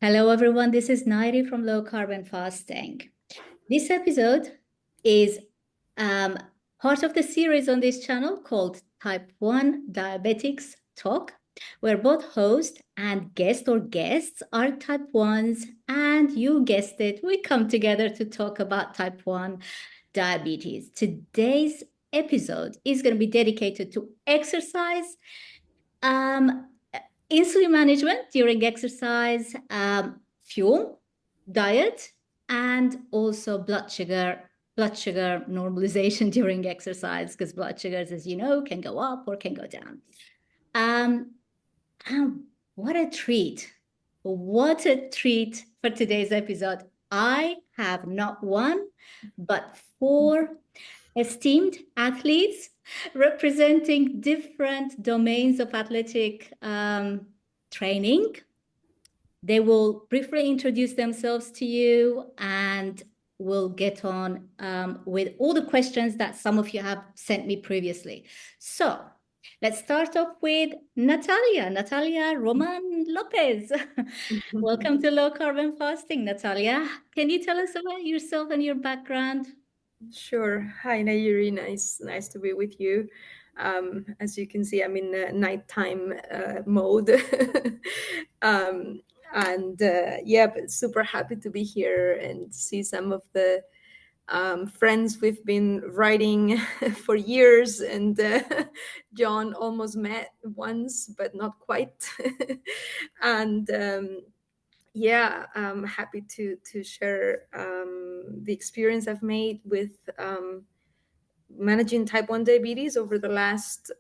Hello, everyone. This is Nayiri from Low-Carb and Fasting. This episode is part of the series on this channel called Type 1 Diabetics Talk, where both host and guest or guests are Type 1s. And you guessed it, we come together to talk about Type 1 diabetes. Today's episode is going to be dedicated to exercise, um, insulin management during exercise, fuel, diet, and also blood sugar normalization during exercise, because blood sugars, as you know, can go up or can go down. Um, what a treat. What a treat for today's episode. I have not one, but four esteemed athletes representing different domains of athletic training. They will briefly introduce themselves to you and we'll get on with all the questions that some of you have sent me previously. So let's start off with Natalia Roman Lopez. Welcome to Low Carb and Fasting, Natalia. Can you tell us about yourself and your background? Sure. Hi, Nayiri. Nice to be with you. As you can see, I'm in nighttime mode, um, and yeah, but super happy to be here and see some of the friends we've been writing for years. And Jon almost met once, but not quite. And yeah, I'm happy to share the experience I've made with managing type 1 diabetes over the last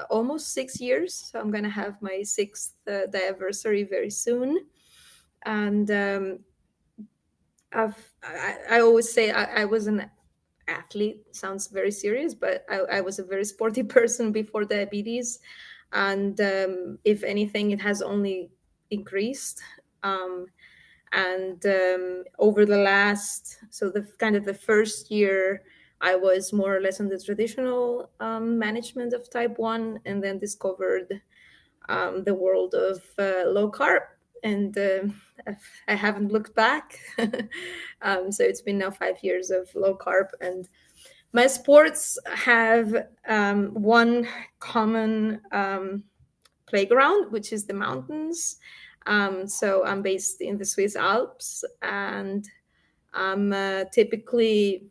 almost 6 years. So I'm going to have my sixth anniversary very soon. And I always say I was an athlete. Sounds very serious, but I was a very sporty person before diabetes. And if anything, it has only increased. And over the last, so the kind of the first year, I was more or less on the traditional management of type 1, and then discovered the world of low carb. And I haven't looked back. So it's been now 5 years of low carb. And my sports have one common playground, which is the mountains. So I'm based in the Swiss Alps, and I'm typically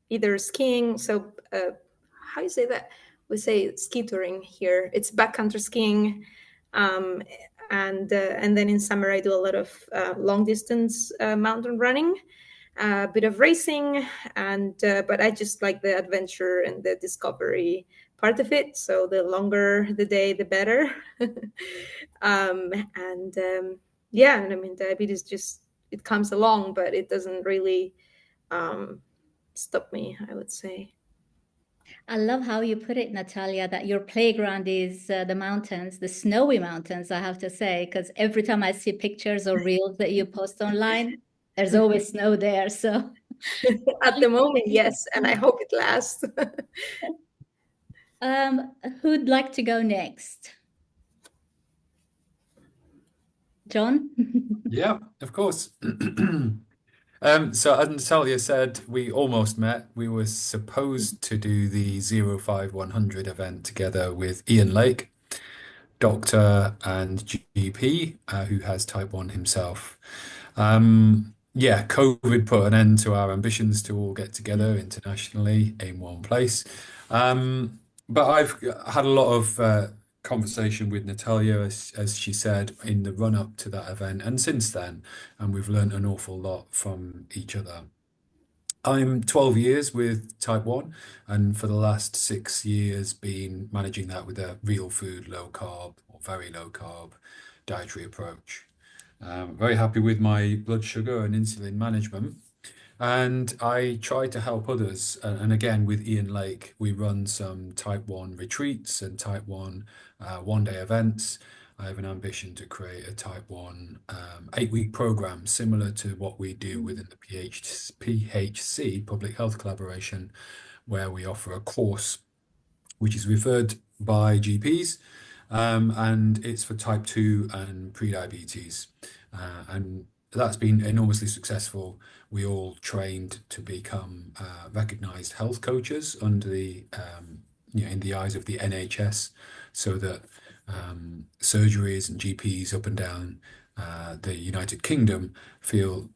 either skiing. So how you say that? We say ski touring here. It's backcountry skiing, um, and then in summer I do a lot of long distance mountain running, a bit of racing, and but I just like the adventure and the discovery part of it. So the longer the day, the better. And yeah, and I mean diabetes just it comes along, but it doesn't really um, stop me, I would say. I love how you put it, Natalia, that your playground is the mountains, the snowy mountains, I have to say, because every time I see pictures or reels that you post online, there's always snow there. So, At the moment, yes, and I hope it lasts. um, who'd like to go next? Jon? Yeah, of course. So as Natalia said, we almost met. We were supposed to do the 05-100 event together with Ian Lake, doctor and GP, who has type 1 himself. Yeah, COVID put an end to our ambitions to all get together internationally in one place. But I've had a lot of conversation with Natalia, as she said, in the run up to that event and since then, and we've learned an awful lot from each other. I'm 12 years with type 1, and for the last 6 years been managing that with a real food, low carb or very low carb dietary approach. Very happy with my blood sugar and insulin management. And I try to help others. And again, with Ian Lake, we run some type 1 retreats and type 1 one-day events. I have an ambition to create a type 1 8-week program similar to what we do within the PHC, Public Health Collaboration, where we offer a course which is referred by GPs and it's for type 2 and pre-diabetes. And that's been enormously successful. We all trained to become recognized health coaches under in the eyes of the NHS, so that surgeries and GPs up and down the United Kingdom feel,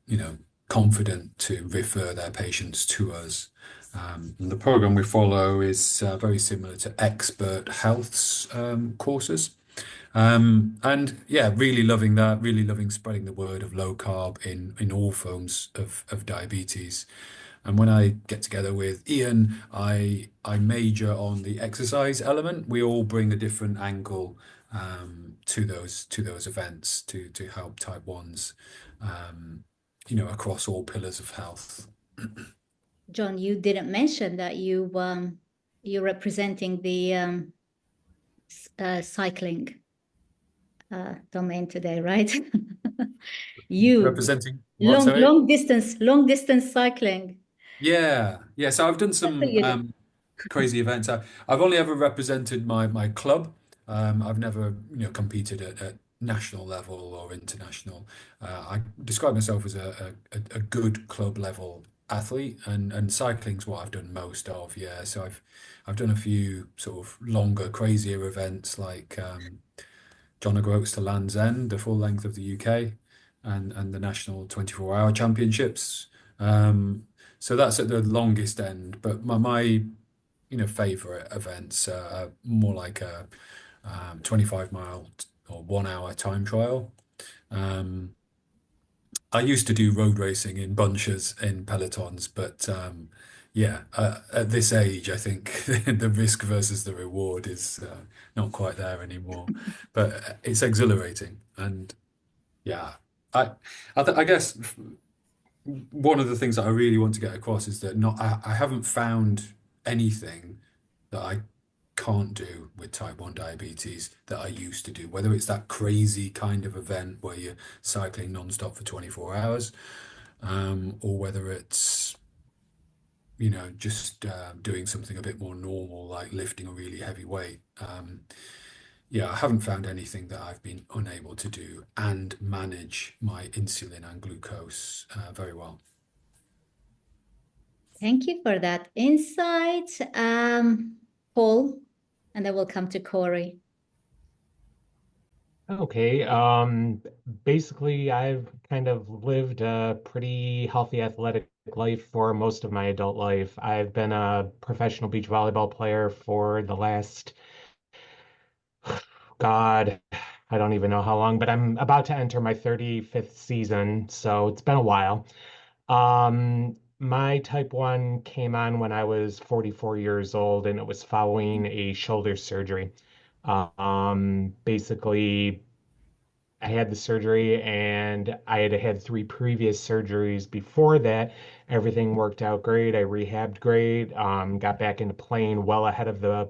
confident to refer their patients to us. And the program we follow is very similar to Expert Health's courses. And yeah, really loving that, really loving spreading the word of low carb in all forms of diabetes. And when I get together with Ian, I major on the exercise element. We all bring a different angle to those events to help type ones, across all pillars of health. Jon, you didn't mention that you're representing the cycling domain today, right? You Representing what, long sorry? long distance cycling. Yeah, yeah. So I've done That's what some you do. crazy events. I've only ever represented my club. I've never, competed at national level or international. I describe myself as a good club level athlete, and cycling's what I've done most of. Yeah, so I've done a few sort of longer, crazier events like John O'Groats to Land's End, the full length of the UK, and the national 24-hour championships. So that's at the longest end. But my favorite events are more like a 25-mile or 1 hour time trial. Um, I used to do road racing in bunches in pelotons, but yeah, at this age, I think the risk versus the reward is not quite there anymore. But it's exhilarating, and yeah, I I guess one of the things that I really want to get across is that I haven't found anything that I can't do with type 1 diabetes that I used to do, whether it's that crazy kind of event where you're cycling non-stop for 24 hours, or whether it's, just doing something a bit more normal, like lifting a really heavy weight. Yeah, I haven't found anything that I've been unable to do and manage my insulin and glucose very well. Thank you for that insight, Paul, and then we'll come to Kory. Okay. Basically, I've kind of lived a pretty healthy athletic life for most of my adult life. I've been a professional beach volleyball player for the last, God, I don't even know how long, but I'm about to enter my 35th season, so it's been a while. My type 1 came on when I was 44 years old, and it was following a shoulder surgery. Basically, I had the surgery and I had had three previous surgeries before that. Everything worked out great. I rehabbed great, got back into playing well ahead of the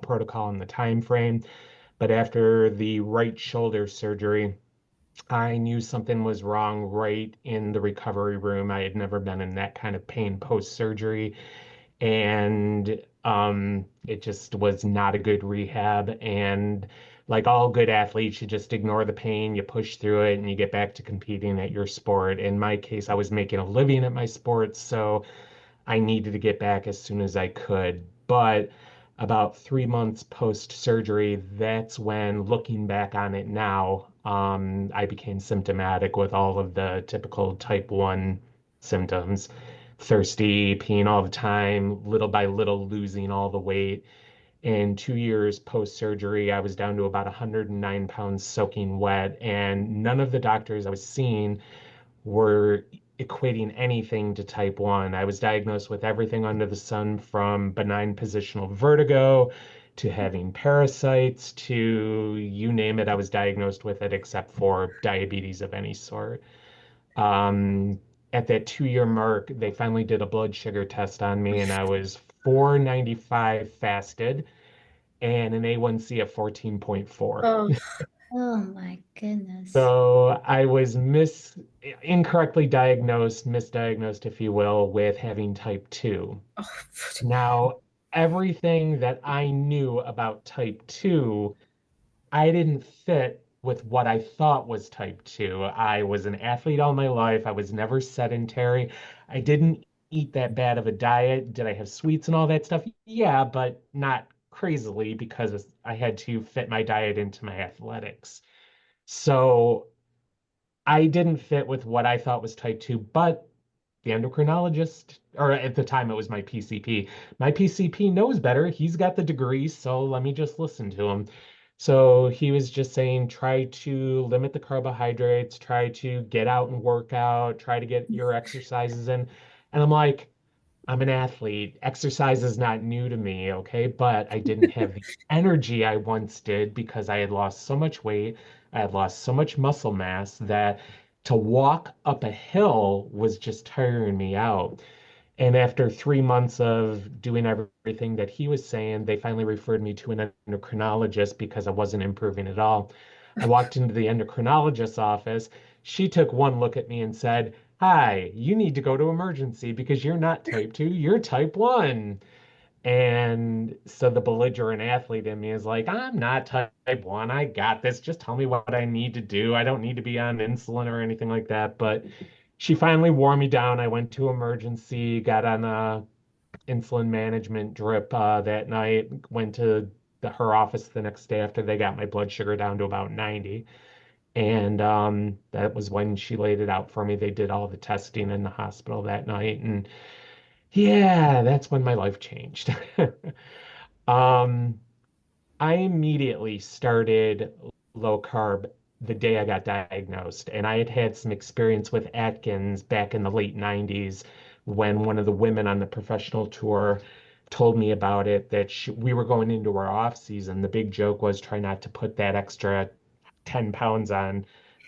protocol and the time frame. But after the right shoulder surgery, I knew something was wrong right in the recovery room. I had never been in that kind of pain post-surgery, and it just was not a good rehab. And like all good athletes, you just ignore the pain, you push through it, and you get back to competing at your sport. In my case, I was making a living at my sport, so I needed to get back as soon as I could. But about 3 months post surgery, that's when, looking back on it now, I became symptomatic with all of the typical type 1 symptoms: thirsty, peeing all the time, little by little losing all the weight. In 2 years post surgery, I was down to about 109 pounds soaking wet, and none of the doctors I was seeing were equating anything to type 1. I was diagnosed with everything under the sun, from benign positional vertigo to having parasites to you name it. I was diagnosed with it except for diabetes of any sort. Um, at that 2 year mark, they finally did a blood sugar test on me, and I was 495 fasted and an A1C of 14.4. Oh, Oh my goodness. So I was incorrectly diagnosed, misdiagnosed, if you will, with having type 2. oh. Now, everything that I knew about type 2 I didn't fit with what I thought was type 2. I was an athlete all my life. I was never sedentary. I didn't eat that bad of a diet. Did I have sweets and all that stuff? Yeah, but not crazily because I had to fit my diet into my athletics. So I didn't fit with what I thought was type 2, but the endocrinologist, or at the time it was my PCP. My PCP knows better. He's got the degree, so let me just listen to him. So he was just saying, try to limit the carbohydrates, try to get out and work out, try to get your exercises in. And I'm like, I'm an athlete. Exercise is not new to me, okay? But I didn't have the energy I once did because I had lost so much weight. I had lost so much muscle mass that to walk up a hill was just tiring me out. And after 3 months of doing everything that he was saying, they finally referred me to an endocrinologist because I wasn't improving at all. I walked into the endocrinologist's office. She took one look at me and said, "Hi, you need to go to emergency because you're not type 2, you're type 1." And so the belligerent athlete in me is like, I'm not type 1. I got this. Just tell me what I need to do. I don't need to be on insulin or anything like that. But she finally wore me down. I went to emergency, got on a insulin management drip that night, went to her office the next day after they got my blood sugar down to about 90. And that was when she laid it out for me. They did all the testing in the hospital that night. And yeah, that's when my life changed. Um, I immediately started low carb the day I got diagnosed, and I had had some experience with Atkins back in the late 90s when one of the women on the professional tour told me about it, that we were going into our off season. The big joke was try not to put that extra 10 pounds on,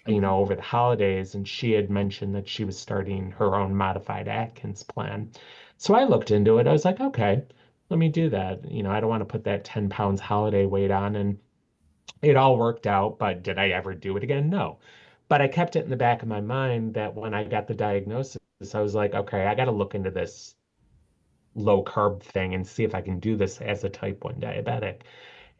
over the holidays. And she had mentioned that she was starting her own modified Atkins plan. So I looked into it. I was like, okay, let me do that. I don't want to put that 10 pounds holiday weight on. And it all worked out. But did I ever do it again? No. But I kept it in the back of my mind that when I got the diagnosis, I was like, okay, I got to look into this low carb thing and see if I can do this as a type 1 diabetic.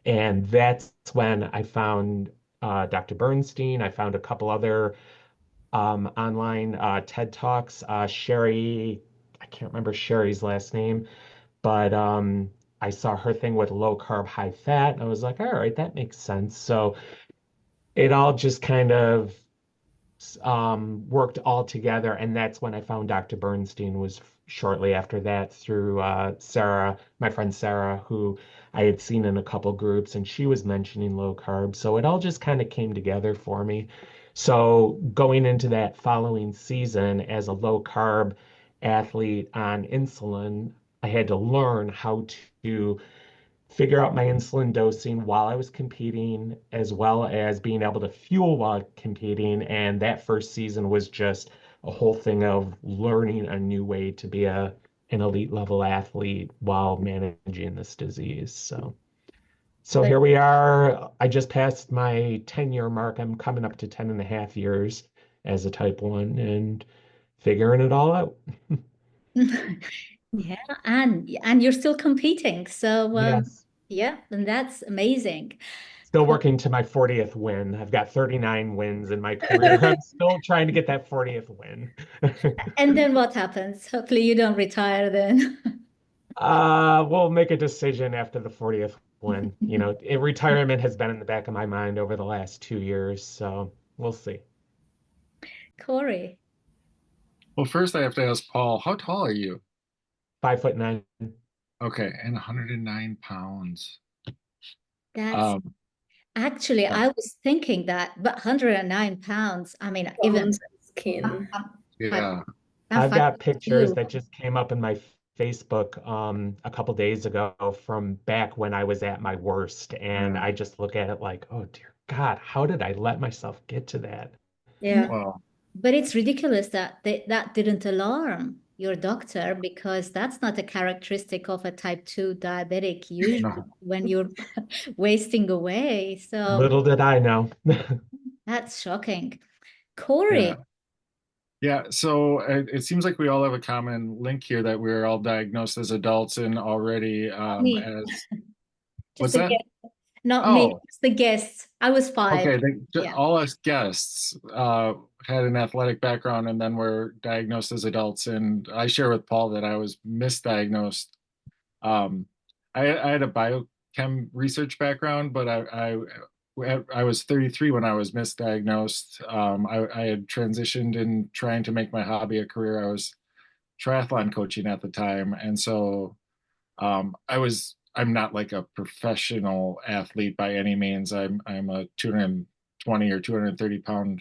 And that's when I found Dr. Bernstein. I found a couple other online TED Talks. Sherry, I can't remember Sherry's last name, but I saw her thing with low carb, high fat. And I was like, all right, that makes sense. So it all just kind of worked all together. And that's when I found Dr. Bernstein was shortly after that through Sarah, my friend Sarah, who I had seen in a couple groups, and she was mentioning low carb. So it all just kind of came together for me. So going into that following season as a low carb athlete on insulin, I had to learn how to figure out my insulin dosing while I was competing, as well as being able to fuel while competing. And that first season was just a whole thing of learning a new way to be an elite level athlete while managing this disease. So But here we are. I just passed my 10-year mark. I'm coming up to 10 and a half years as a type 1 and figuring it all out. yeah, and you're still competing. So Yes. yeah, and that's amazing. Still Cool. working to my 40th win. I've got 39 wins in my career. I'm still trying to get that 40th win. And then what happens? Hopefully you don't retire then. We'll make a decision after the 40th win. Retirement has been in the back of my mind over the last 2 years, so we'll see. Kory, Well, first I have to ask Paul, how tall are you? 5'9". Okay, and 109 pounds. that's Um, actually, uh, I was thinking that, but 109 pounds, I mean, even Bones and I'm, skin. I'm five, yeah. I'm I've got pictures 5'2". that just came up in my Facebook a couple days ago from back when I was at my worst, and Yeah. I just look at it like, oh dear God, how did I let myself get to that? Yeah. Well, But it's ridiculous that that didn't alarm your doctor because that's not a characteristic of a type 2 diabetic usually no. when you're wasting away. So Little did I know. that's shocking. Yeah. Kory, Yeah. So it seems like we all have a common link here that we're all diagnosed as adults and already me, as just what's that? again, Not me, Oh, it's the guests. I was 5. okay. Yeah. All us guests had an athletic background and then were diagnosed as adults. And I share with Paul that I was misdiagnosed. Um, I had a biochem research background, but I was 33 when I was misdiagnosed. I had transitioned in trying to make my hobby a career. I was triathlon coaching at the time, and so I'm not like a professional athlete by any means. I'm a 220 or 230 pound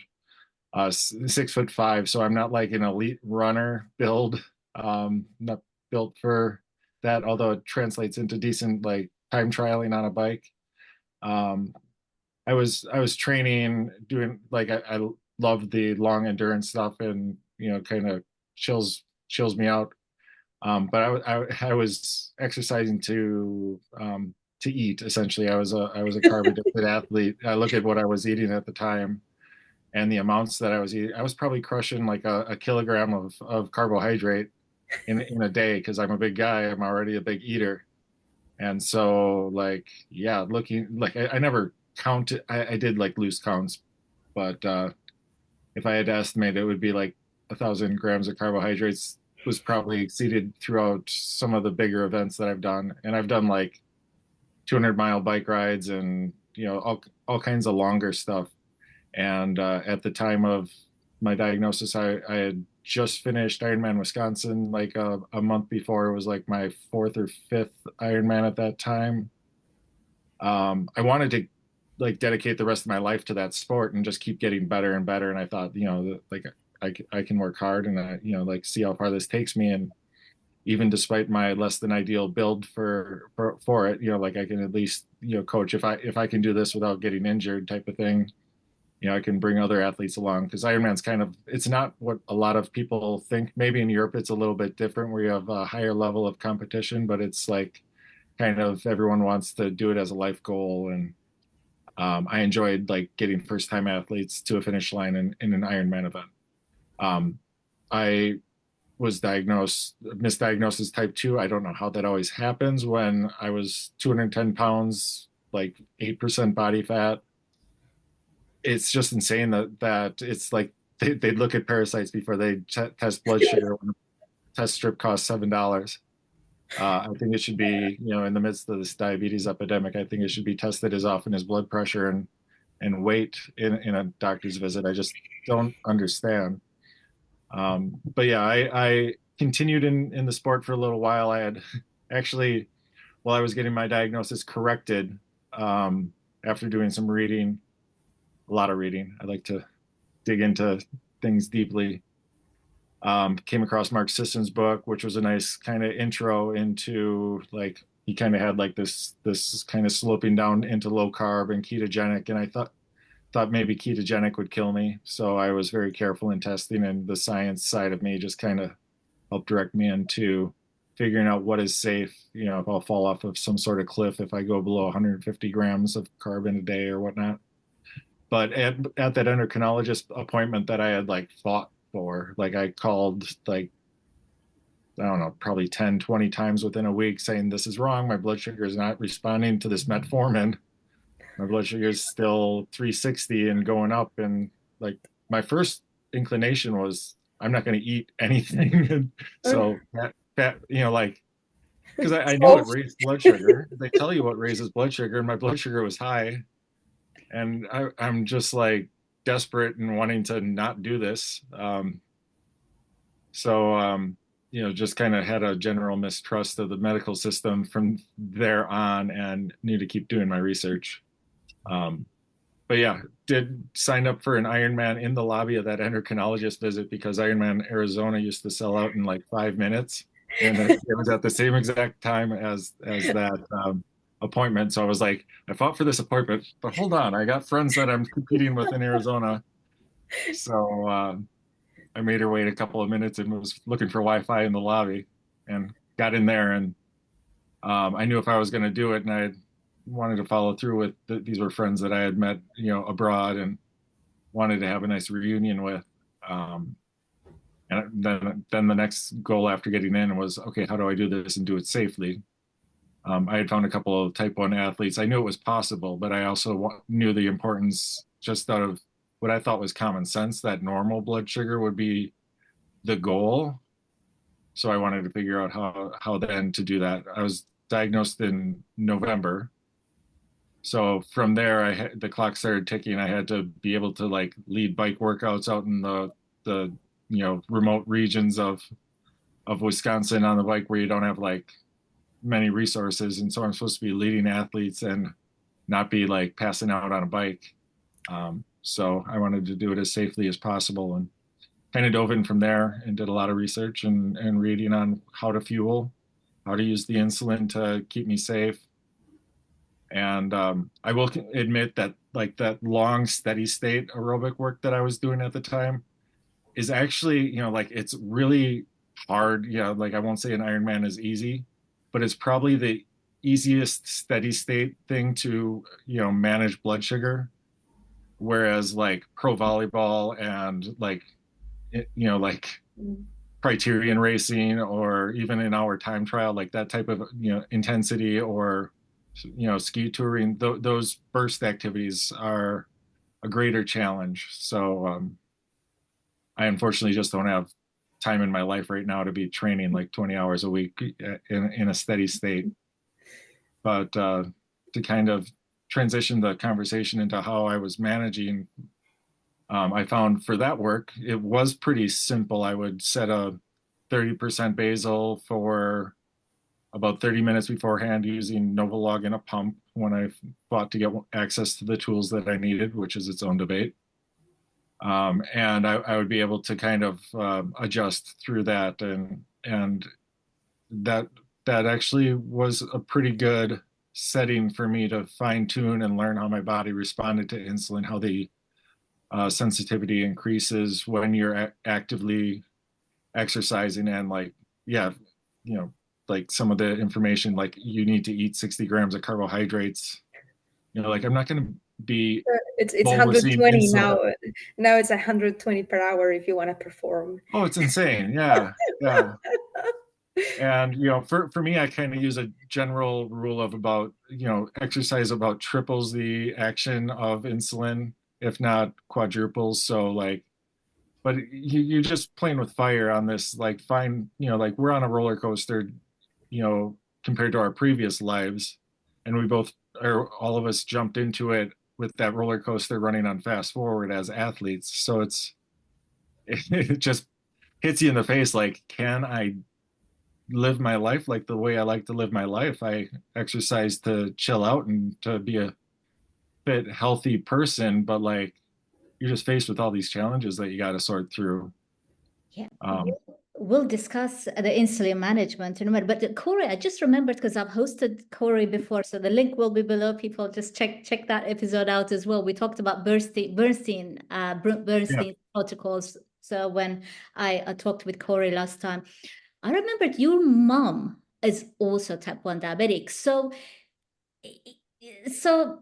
6'5", so I'm not like an elite runner build. Not built for that, although it translates into decent like time trialing on a bike. Um, I was training, doing like I love the long endurance stuff, and kind of chills me out. But I was exercising to eat essentially. I was a carb addicted athlete. I look at what I was eating at the time and the amounts that I was eating. I was probably crushing like a kilogram of carbohydrate in a day because I'm a big guy. I'm already a big eater. And so like, yeah, looking like I never counted. I did like loose counts, but if I had to estimate, it would be like 1,000 grams of carbohydrates was probably exceeded throughout some of the bigger events that I've done. And I've done like 200-mile bike rides and, all kinds of longer stuff. And at the time of my diagnosis, I had just finished Ironman Wisconsin like a month before. It was like my fourth or fifth Ironman at that time. I wanted to like dedicate the rest of my life to that sport and just keep getting better and better. And I thought, like I can work hard and like see how far this takes me. And even despite my less than ideal build for it, like I can at least coach if I can do this without getting injured type of thing. I can bring other athletes along because Ironman's it's not what a lot of people think. Maybe in Europe it's a little bit different where you have a higher level of competition, but it's like kind of everyone wants to do it as a life goal. And I enjoyed like getting first time athletes to a finish line in an Ironman event. I was misdiagnosed as type 2. I don't know how that always happens when I was 210 pounds, like 8% body fat. It's just insane that it's like they'd look at parasites before they test blood sugar when a test strip costs $7. I think it should be, in the midst of this diabetes epidemic, I think it should be tested as often as blood pressure and weight in a doctor's visit. I just don't understand. But yeah, I continued in the sport for a little while. I had actually, while I was getting my diagnosis corrected, after doing some reading, a lot of reading. I like to dig into things deeply. Came across Mark Sisson's book, which was a nice kind of intro into like he kind of had like this kind of sloping down into low carb and ketogenic, and I thought maybe ketogenic would kill me, so I was very careful in testing, and the science side of me just kind of helped direct me into figuring out what is safe. If I'll fall off of some sort of cliff if I go below 150 grams of carb in a day or whatnot. But at that endocrinologist appointment that I had like fought for, like I called like, I don't know, probably 10, 20 times within a week saying, this is wrong. My blood sugar is not responding to this metformin. My blood sugar is still 360 and going up. And like my first inclination was, I'm not going to eat anything. So that, like, because I knew it raised blood sugar. They tell you what raises blood sugar, and my blood sugar was high. And I'm just like desperate and wanting to not do this. Just kind of had a general mistrust of the medical system from there on and knew to keep doing my research. But yeah, did sign up for an Ironman in the lobby of that endocrinologist visit because Ironman Arizona used to sell out in like 5 minutes. And it was at the same exact time as that appointment. So I was like, I fought for this appointment, but hold on, I got friends that I'm competing with in Arizona. So I made her wait a couple of minutes and was looking for Wi-Fi in the lobby and got in there. And I knew if I was going to do it, and I wanted to follow through with these were friends that I had met, abroad and wanted to have a nice reunion with. And then the next goal after getting in was, okay, how do I do this and do it safely? I had found a couple of type 1 athletes. I knew it was possible, but I also knew the importance just out of what I thought was common sense, that normal blood sugar would be the goal. So I wanted to figure out how then to do that. I was diagnosed in November. So from there, the clock started ticking. I had to be able to like lead bike workouts out in the remote regions of Wisconsin on the bike where you don't have like many resources. And so I'm supposed to be leading athletes and not be like passing out on a bike. So I wanted to do it as safely as possible and kind of dove in from there and did a lot of research and reading on how to fuel, how to use the insulin to keep me safe. And I will admit that like that long steady state aerobic work that I was doing at the time is actually, like it's really hard. Yeah, like I won't say an Ironman is easy, but it's probably the easiest steady state thing to, manage blood sugar. Whereas like pro volleyball and like, like criterion racing or even in our time trial, like that type of, intensity or, ski touring, those burst activities are a greater challenge. So I unfortunately just don't have time in my life right now to be training like 20 hours a week in a steady state. But to kind of transition the conversation into how I was managing, I found for that work, it was pretty simple. I would set a 30% basal for about 30 minutes beforehand using Novolog and a pump when I fought to get access to the tools that I needed, which is its own debate. And I would be able to kind of adjust through that, and that actually was a pretty good setting for me to fine tune and learn how my body responded to insulin, how the sensitivity increases when you're actively exercising, and like like some of the information, like you need to eat 60 grams of carbohydrates. Like I'm not going to be it's bolus-ing 120 insulin. now it's 120 per hour if you want to perform. Oh, it's insane. Yeah. And for me, I kind of use a general rule of about exercise about triples the action of insulin, if not quadruples. So like, but you're just playing with fire on this, like fine, like we're on a roller coaster, compared to our previous lives, and we both, or all of us, jumped into it with that roller coaster running on fast forward as athletes. So it just hits you in the face, like, can I live my life like the way I like to live my life? I exercise to chill out and to be a fit, healthy person, but like you're just faced with all these challenges that you got to sort through. Yeah. We'll discuss the insulin management in a minute. But Kory, I just remembered because I've hosted Kory before, so the link will be below. People just check that episode out as well. We talked about Bernstein protocols. So when I talked with Kory last time, I remembered your mom is also type 1 diabetic. So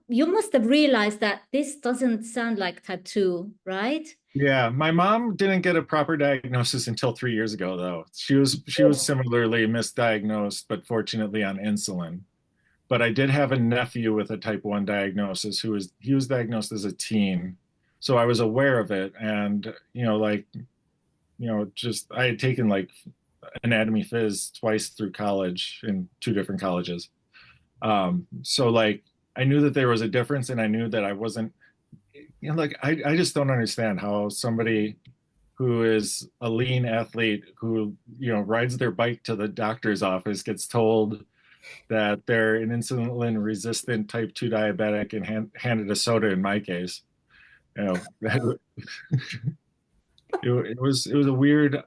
you must have realized that this doesn't sound like type 2, right? Yeah, my mom didn't get a proper diagnosis until 3 years ago, though. She was similarly misdiagnosed, but fortunately on insulin. But I did have a nephew with a type 1 diagnosis he was diagnosed as a teen. So I was aware of it, and just I had taken like anatomy phys twice through college in two different colleges. So like I knew that there was a difference, and I knew that I wasn't, like I just don't understand how somebody who is a lean athlete who rides their bike to the doctor's office gets told that they're an insulin resistant type 2 diabetic and handed a soda in my case. It was a weird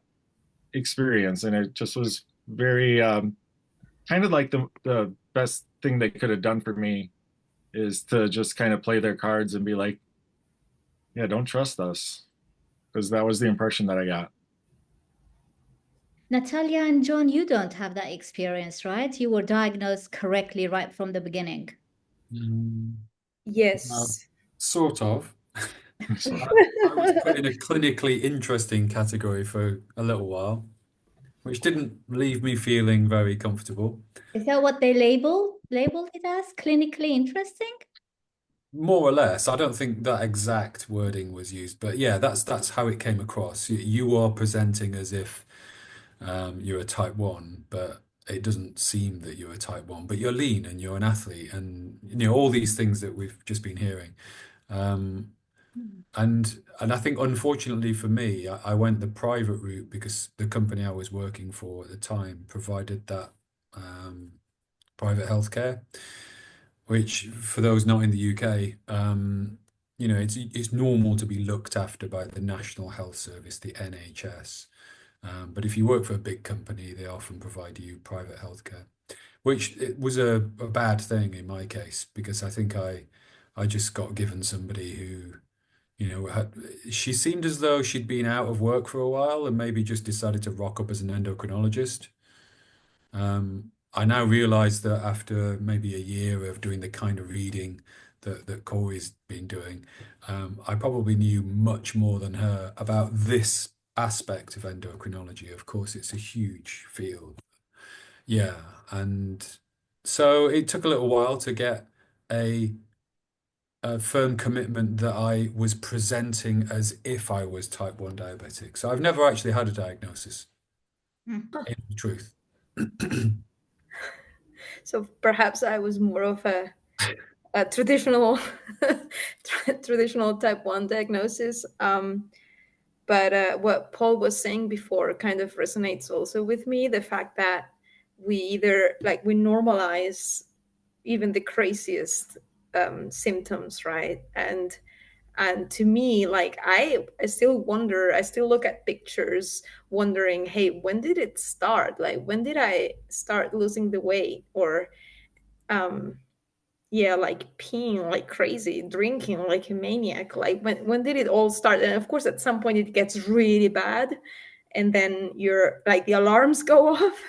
experience, and it just was very kind of like the best thing they could have done for me is to just kind of play their cards and be like, yeah, don't trust us, because that was the impression that I got. Natalia and Jon, you don't have that experience, right? You were diagnosed correctly right from the beginning. Yes. Sort of. I was put in a clinically interesting category for a little while. which didn't leave me feeling very comfortable. Is that what they labeled it as? Clinically interesting? More or less. I don't think that exact wording was used, but yeah, that's how it came across. You are presenting as if you're a type 1, but it doesn't seem that you're a type 1, but you're lean and you're an athlete and all these things that we've just been hearing. And I think unfortunately for me, I went the private route because the company I was working for at the time provided that private healthcare, which for those not in the UK, it's normal to be looked after by the National Health Service, the NHS. But if you work for a big company, they often provide you private healthcare, which it was a bad thing in my case because I think I just got given somebody who, she seemed as though she'd been out of work for a while and maybe just decided to rock up as an endocrinologist. I now realize that after maybe a year of doing the kind of reading that Kory's been doing, I probably knew much more than her about this aspect of endocrinology. Of course, it's a huge field. Yeah, and so it took a little while to get a firm commitment that I was presenting as if I was type 1 diabetic. So I've never actually had a diagnosis, in truth. So perhaps I was more of a traditional traditional type 1 diagnosis. But what Paul was saying before kind of resonates also with me, the fact that we normalize even the craziest symptoms, right? And to me, like I still wonder, I still look at pictures wondering, hey, when did it start? Like when did I start losing the weight? Or like peeing like crazy, drinking like a maniac. Like when did it all start? And of course, at some point it gets really bad, and then you're like the alarms go off.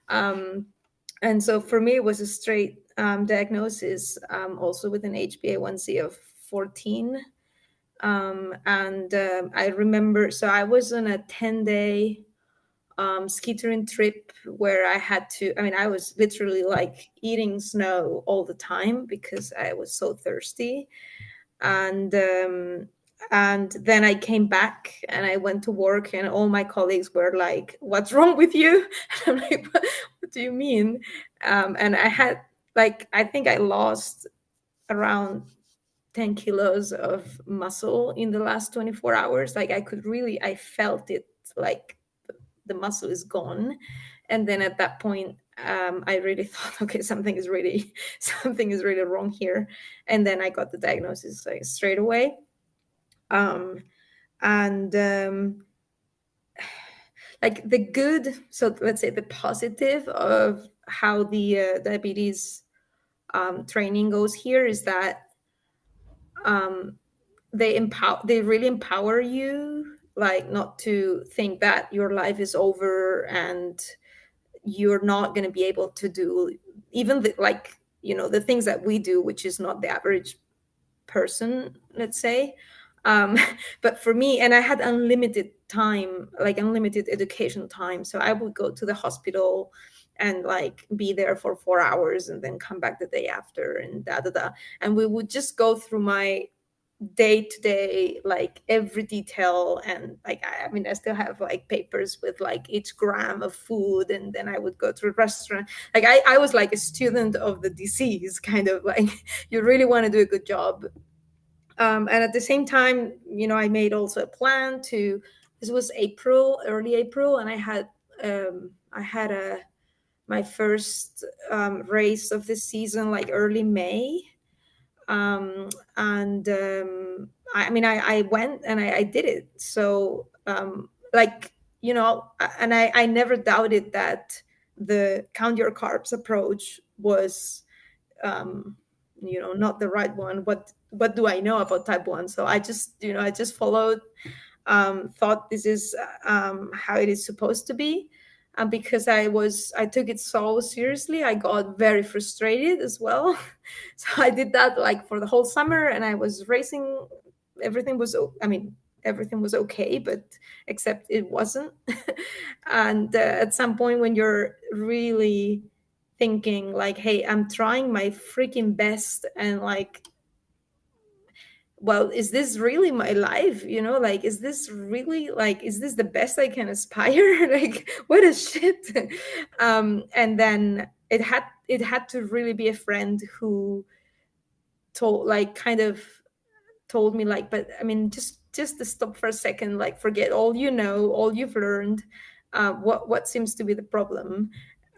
And so for me, it was a straight diagnosis, also with an HbA1c of 14. I remember, so I was on a 10-day ski touring trip where I was literally like eating snow all the time because I was so thirsty. And then I came back and I went to work and all my colleagues were like, "What's wrong with you?" And I'm like, what do you mean? And I had I think I lost around 10 kilos of muscle in the last 24 hours. Like I felt it, like the muscle is gone. And then at that point, I really thought, okay, something is really wrong here. And then I got the diagnosis like straight away. Like the good, so let's say the positive of how the diabetes training goes here is that they really empower you, like not to think that your life is over and you're not going to be able to do even the things that we do, which is not the average person, let's say. But for me, and I had unlimited time, like unlimited education time, so I would go to the hospital and like be there for 4 hours and then come back the day after and and we would just go through my day to day, like every detail. And like I still have like papers with like each gram of food, and then I would go to a restaurant. Like I was like a student of the disease, kind of like you really want to do a good job. And at the same time, I made also a plan to, this was early April, and I had my first race of the season like early May. I went and I did it. So and I never doubted that the count your carbs approach was not the right one. What do I know about type 1? So I just followed, thought this is how it is supposed to be. And because I took it so seriously, I got very frustrated as well. So I did that like for the whole summer, and I was racing. Everything was, everything was okay, but except it wasn't. And at some point when you're really thinking like, hey, I'm trying my freaking best, and like, well, is this really my life? Like, is this really, like, is this the best I can aspire? Like, what a shit. And then it had to really be a friend who told me, like, but I mean, just to stop for a second, like, forget all all you've learned. What seems to be the problem?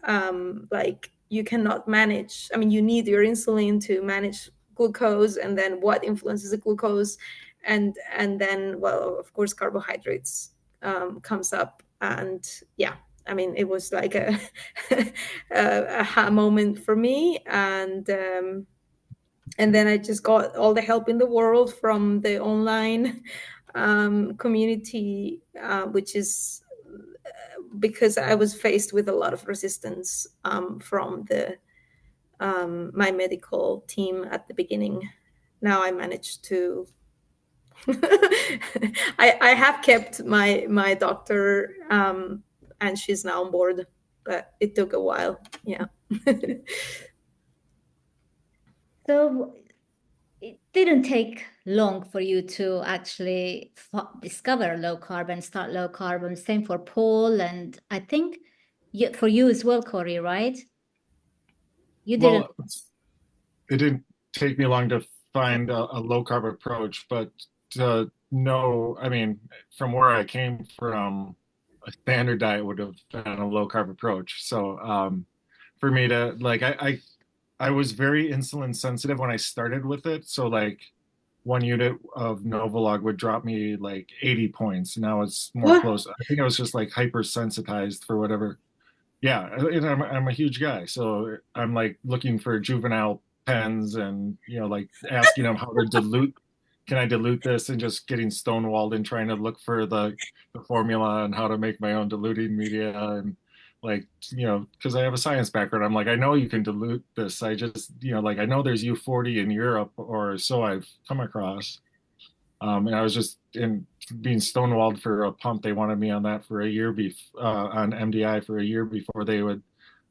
Like, you cannot manage. I mean, you need your insulin to manage glucose, and then what influences the glucose, and then, well, of course, carbohydrates comes up. And yeah, I mean, it was like a aha moment for me. And then I just got all the help in the world from the online community, which is because I was faced with a lot of resistance from my medical team at the beginning. Now I managed to. I have kept my doctor, and she's now on board, but it took a while. Yeah. So it didn't take long for you to actually discover low carb and start low carb, and same for Paul, and I think for you as well, Kory, right? You didn't. Well, it didn't take me long to find a low carb approach, but to know, I mean, from where I came from, a standard diet would have been a low carb approach. So for me to like, I was very insulin sensitive when I started with it. So like 1 unit of Novolog would drop me like 80 points. Now it's more What? close. I think I was just like hypersensitized for whatever. Yeah, and I'm a huge guy, so I'm like looking for juvenile pens and like asking them how to dilute. Can I dilute this, and just getting stonewalled and trying to look for the formula and how to make my own diluting media, and like because I have a science background, I'm like, I know you can dilute this. I just like, I know there's U40 in Europe, or so I've come across. And I was just being stonewalled for a pump. They wanted me on that for a year on MDI for a year before they would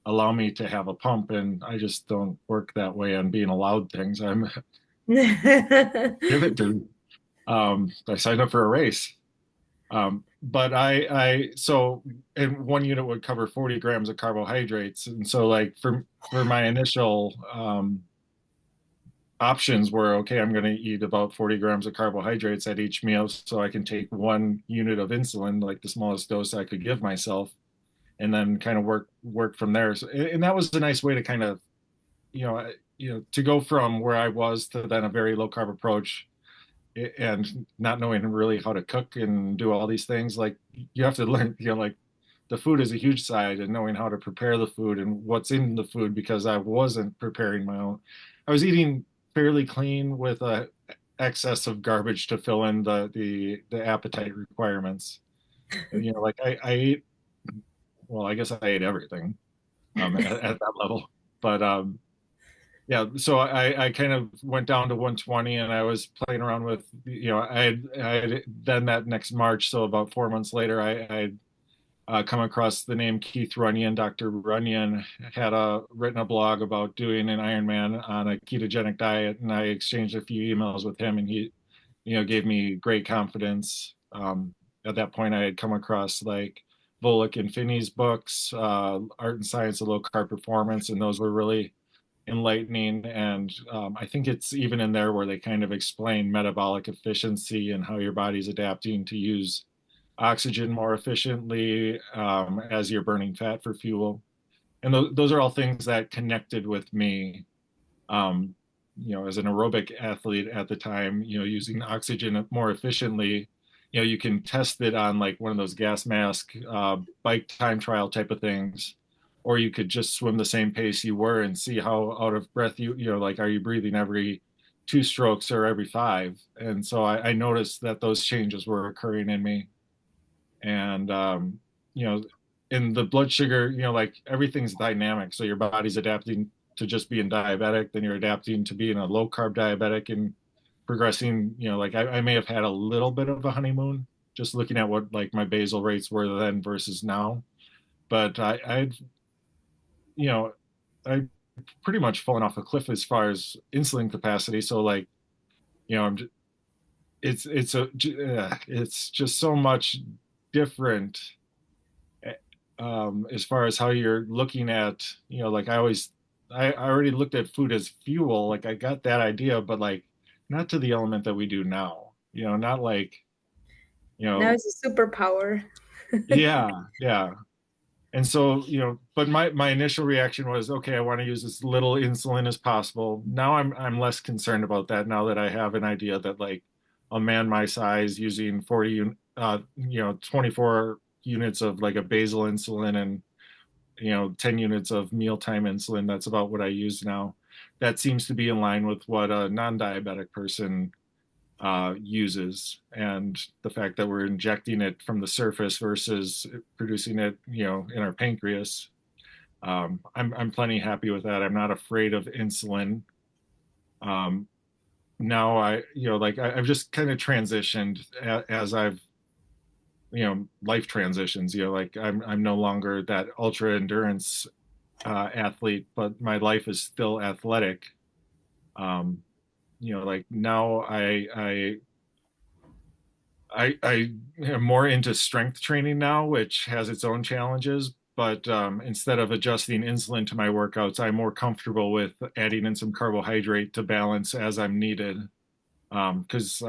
allow me to have a pump. And I just don't work that way on being allowed things. I'm give it to. I signed up for a race. But so in 1 unit would cover 40 grams of carbohydrates. And so like for my initial options were, okay, I'm going to eat about 40 grams of carbohydrates at each meal so I can take 1 unit of insulin, like the smallest dose I could give myself, and then kind of work from there. So, and that was a nice way to kind of, to go from where I was to then a very low carb approach, and not knowing really how to cook and do all these things. Like you have to learn, like the food is a huge side, and knowing how to prepare the food and what's in the food, because I wasn't preparing my own. I was eating fairly clean with a excess of garbage to fill in the appetite requirements. Like I ate, well, I guess I ate everything at that level. But yeah, so I kind of went down to 120, and I was playing around with, I had then that next March, so about 4 months later, I come across the name Keith Runyon. Dr. Runyon had written a blog about doing an Ironman on a ketogenic diet, and I exchanged a few emails with him, and he, gave me great confidence. At that point, I had come across like Volek and Finney's books, Art and Science of Low Carb Performance, and those were really enlightening. And I think it's even in there where they kind of explain metabolic efficiency and how your body's adapting to use oxygen more efficiently as you're burning fat for fuel. And those are all things that connected with me, as an aerobic athlete at the time, using oxygen more efficiently. You can test it on like one of those gas mask bike time trial type of things, or you could just swim the same pace you were and see how out of breath like, are you breathing every 2 strokes or every 5? And so I noticed that those changes were occurring in me. And in the blood sugar, like everything's dynamic, so your body's adapting to just being diabetic, then you're adapting to being a low carb diabetic, and progressing, like I may have had a little bit of a honeymoon, just looking at what like my basal rates were then versus now. But you know, I pretty much fallen off a cliff as far as insulin capacity. So like, I'm just, it's just so much different as far as how you're looking at, like I already looked at food as fuel. Like I got that idea, but like not to the element that we do now, not like, Now it's a superpower. yeah, yeah. And so, but my initial reaction was, okay, I want to use as little insulin as possible. Now I'm less concerned about that now that I have an idea that like a man my size using 24 units of like a basal insulin and 10 units of mealtime insulin, that's about what I use now. That seems to be in line with what a non-diabetic person uses, and the fact that we're injecting it from the surface versus producing it, in our pancreas. I'm plenty happy with that. I'm not afraid of insulin. Now I've just kind of transitioned as I've, life transitions. Like I'm no longer that ultra endurance athlete, but my life is still athletic. Like now I am more into strength training now, which has its own challenges. But instead of adjusting insulin to my workouts, I'm more comfortable with adding in some carbohydrate to balance as I'm needed. Because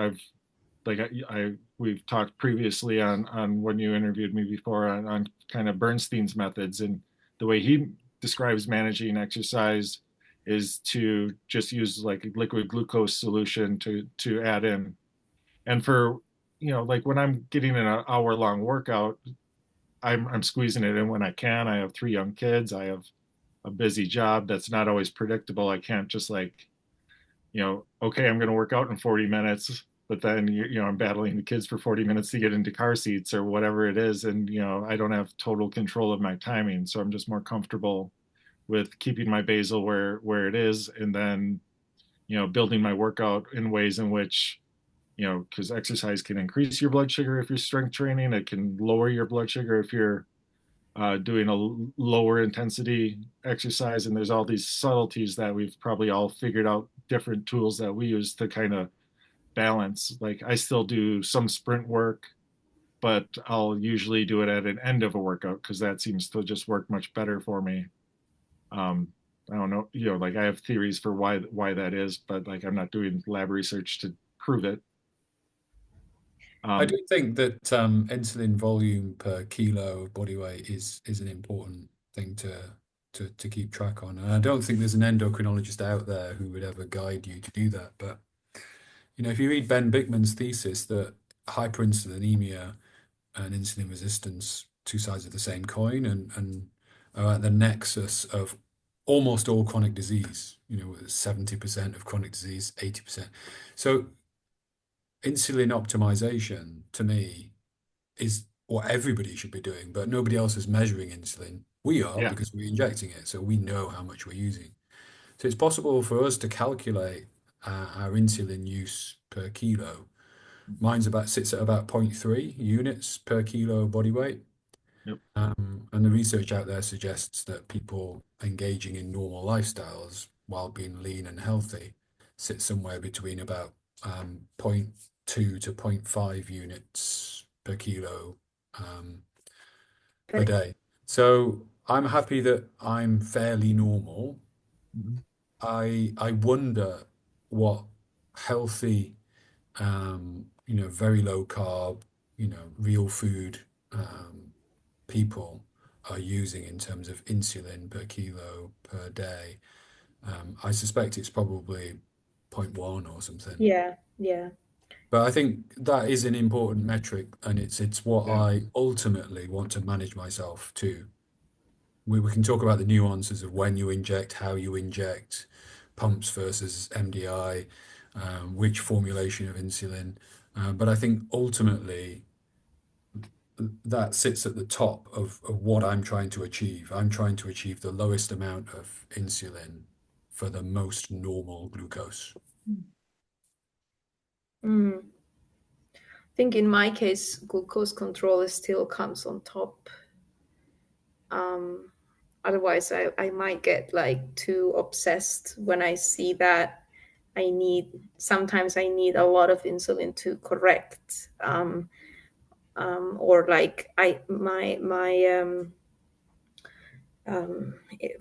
we've talked previously on when you interviewed me before on kind of Bernstein's methods, and the way he describes managing exercise is to just use like a liquid glucose solution to add in. And for like when I'm getting an hour long workout, I'm squeezing it in when I can. I have 3 young kids. I have a busy job that's not always predictable. I can't just like, okay, I'm going to work out in 40 minutes, but then, I'm battling the kids for 40 minutes to get into car seats or whatever it is. And, I don't have total control of my timing. So I'm just more comfortable with keeping my basal where it is. And then, building my workout in ways in which, because exercise can increase your blood sugar if you're strength training. It can lower your blood sugar if you're doing a lower intensity exercise. And there's all these subtleties that we've probably all figured out, different tools that we use to kind of balance. Like I still do some sprint work, but I'll usually do it at an end of a workout because that seems to just work much better for me. I don't know, like I have theories for why that is, but like I'm not doing lab research to prove it. I do think that insulin volume per kilo of body weight is an important thing to keep track on. And I don't think there's an endocrinologist out there who would ever guide you to do that. But if you read Ben Bickman's thesis that hyperinsulinemia and insulin resistance, two sides of the same coin, and are at the nexus of almost all chronic disease, 70% of chronic disease, 80%. So insulin optimization to me is what everybody should be doing, but nobody else is measuring insulin. We are, because we're injecting it, so we know how much we're using. So it's possible for us to calculate our insulin use per kilo. Mine's sits at about 0.3 units per kilo body weight. Yep. And the research out there suggests that people engaging in normal lifestyles while being lean and healthy sit somewhere between about 0.2 to 0.5 units per kilo per day. So I'm happy that I'm fairly normal. Mm-hmm. I wonder what healthy, very low carb, real food people are using in terms of insulin per kilo per day. I suspect it's probably 0.1 or something. Yeah. But I think that is an important metric, and it's what I ultimately want to manage myself to. We can talk about the nuances of when you inject, how you inject, pumps versus MDI, which formulation of insulin. But I think ultimately that sits at the top of what I'm trying to achieve. I'm trying to achieve the lowest amount of insulin for the most normal glucose. Mm. I think in my case, glucose control still comes on top. Otherwise, I might get like too obsessed when I see that sometimes I need a lot of insulin to correct, or like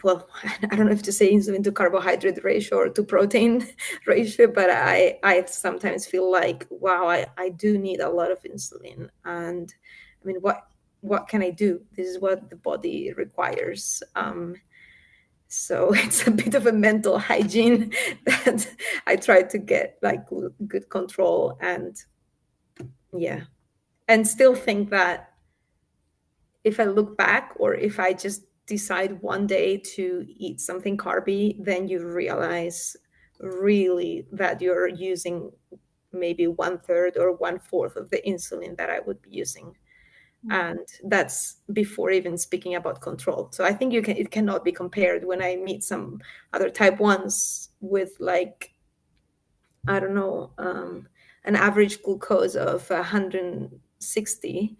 well, I don't know if to say insulin to carbohydrate ratio or to protein ratio, but I sometimes feel like, wow, I do need a lot of insulin. And I mean, what can I do? This is what the body requires. So it's a bit of a mental hygiene that I try to get like good control, and yeah, and still think that if I look back, or if I just decide one day to eat something carby, then you realize really that you're using maybe 1/3 or 1/4 of the insulin that I would be using. And that's before even speaking about control. So I think it cannot be compared when I meet some other type 1s with like, I don't know, an average glucose of 160.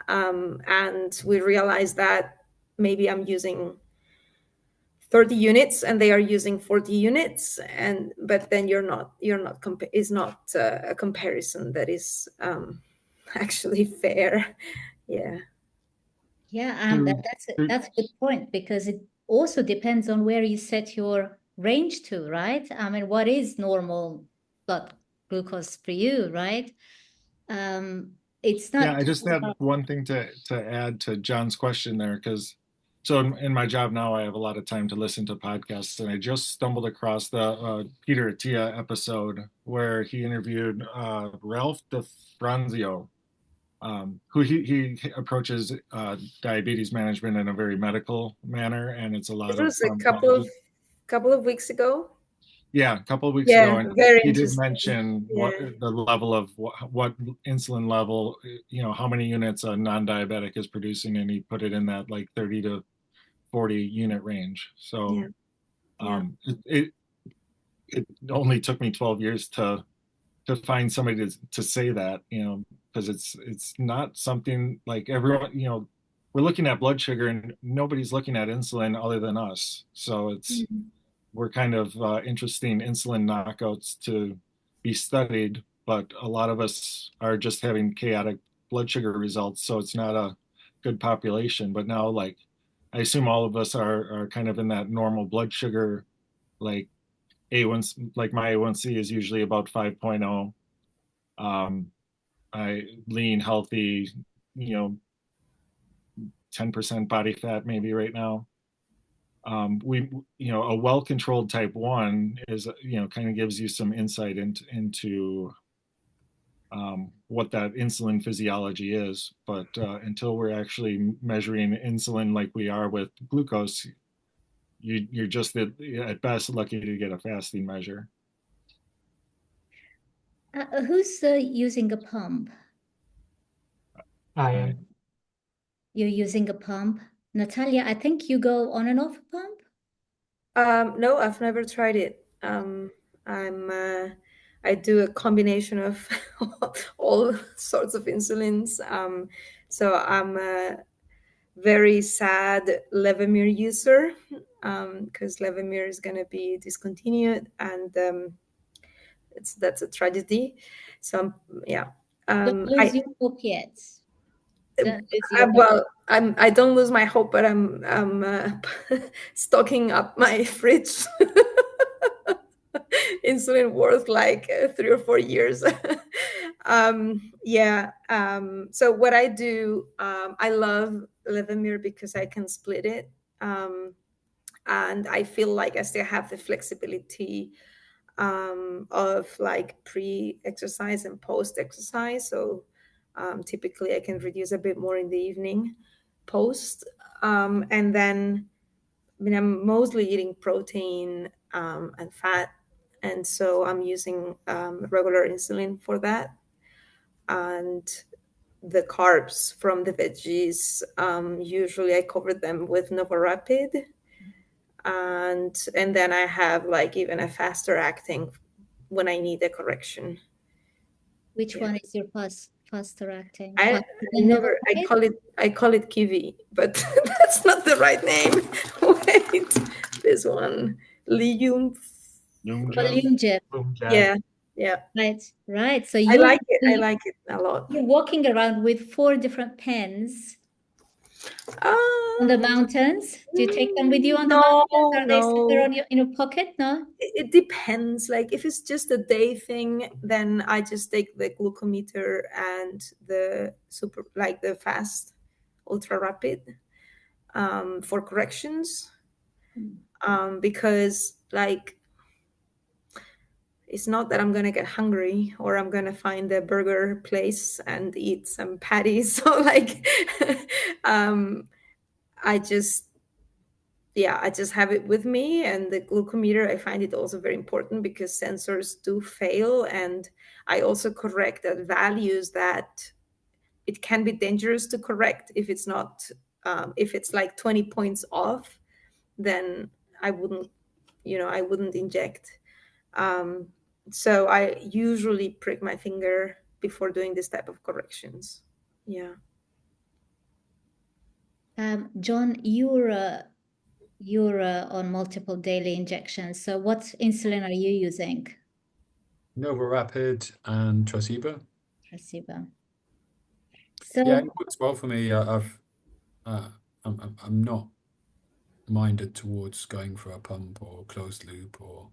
And we realize that maybe I'm using 30 units and they are using 40 units, but then it's not a comparison that is actually fair. Yeah. Yeah, that's a good point, because it also depends on where you set your range to, right? I mean, what is normal blood glucose for you, right? It's Yeah, not I just just had about, one thing to add to John's question there, because so in my job now, I have a lot of time to listen to podcasts, and I just stumbled across the Peter Attia episode where he interviewed Ralph DeFranzio, who he approaches diabetes management in a very medical manner, and it's a lot This of was a couple of weeks ago. Yeah, a couple of weeks Yeah, ago, and very he did interesting. mention Yeah. what the level of what insulin level, how many units a non-diabetic is producing, and he put it in that like 30 to 40 unit range. So Yeah. it only took me 12 years to find somebody to say that, because it's not something like everyone, we're looking at blood sugar and nobody's looking at insulin other than us. So we're kind of interesting insulin knockouts to be studied, but a lot of us are just having chaotic blood sugar results, so it's not a good population. But now, like, I assume all of us are kind of in that normal blood sugar, like A1, like my A1C is usually about 5.0. I lean, healthy, 10% body fat maybe right now. A well-controlled type 1 is, kind of gives you some insight into what that insulin physiology is. But until we're actually measuring insulin like we are with glucose, you're just at best lucky to get a fasting measure. who's using a pump? I am. You're using a pump. Natalia, I think you go on and off a pump? No, I've never tried it. I do a combination of all sorts of insulins. So I'm a very sad Levemir user, because Levemir is going to be discontinued, and that's a tragedy. So yeah. Don't lose your hope yet. Well, I don't lose my hope, but I'm stocking up my fridge. Insulin worth like 3 or 4 years. Yeah. So what I do, I love Levemir because I can split it, and I feel like I still have the flexibility of like pre-exercise and post-exercise. So typically I can reduce a bit more in the evening post. And then, I mean, I'm mostly eating protein and fat. And so I'm using regular insulin for that. And the carbs from the veggies, usually I cover them with Novorapid. And then I have like even a faster acting when I need a correction. Which Yeah. one is your faster acting? I Faster than never I Novocaine? call it kiwi, but that's not the right name. Wait, this one. Lium. Noom Job. Volume Jet. Boom, Jeff. Yeah, yeah. Right. So I like it. I like it a lot. you're walking around with 4 different pens on the mountains. Do you take them with you on the mountains? Are they somewhere No. in your pocket? No? It depends. Like if it's just a day thing, then I just take the glucometer and the the fast, ultra rapid, for corrections. Because like it's not that I'm gonna get hungry or I'm gonna find a burger place and eat some patties. So like, I just have it with me. And the glucometer, I find it also very important because sensors do fail. And I also correct at values that it can be dangerous to correct if it's not, if it's like 20 points off, then I wouldn't, I wouldn't inject. So I usually prick my finger before doing this type of corrections. Yeah. Jon, you're on multiple daily injections. So what insulin are you using? NovaRapid and Tresiba. Tresiba. Yeah, So it works well for me. I'm not minded towards going for a pump or closed loop or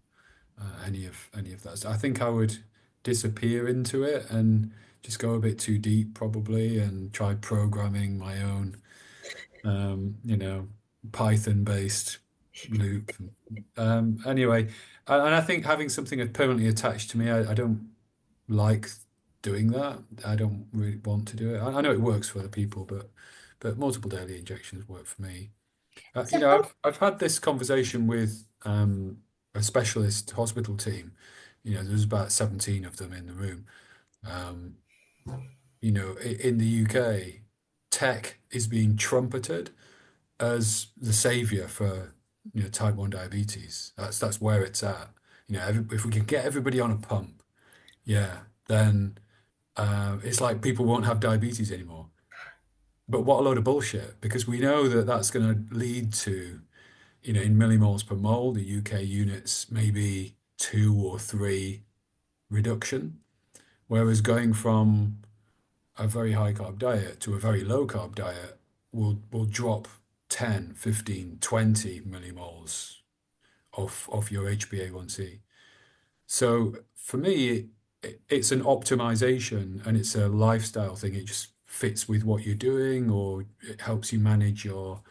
any of that. So I think I would disappear into it and just go a bit too deep probably and try programming my own Python-based loop. Anyway, and I think having something permanently attached to me, I don't like doing that. I don't really want to do it. I know it works for other people, but multiple daily injections work for me. I've had this conversation with a specialist hospital team. There's about 17 of them in the room. In the UK, tech is being trumpeted as the savior for type 1 diabetes. That's where it's at. If we can get everybody on a pump, then it's like people won't have diabetes anymore. But what a load of bullshit, because we know that that's going to lead to, in millimoles per mole, the UK units maybe 2 or 3 reduction, whereas going from a very high carb diet to a very low carb diet will drop 10, 15, 20 millimoles off your HbA1c. So for me, it's an optimization and it's a lifestyle thing. It just fits with what you're doing, or it helps you manage your,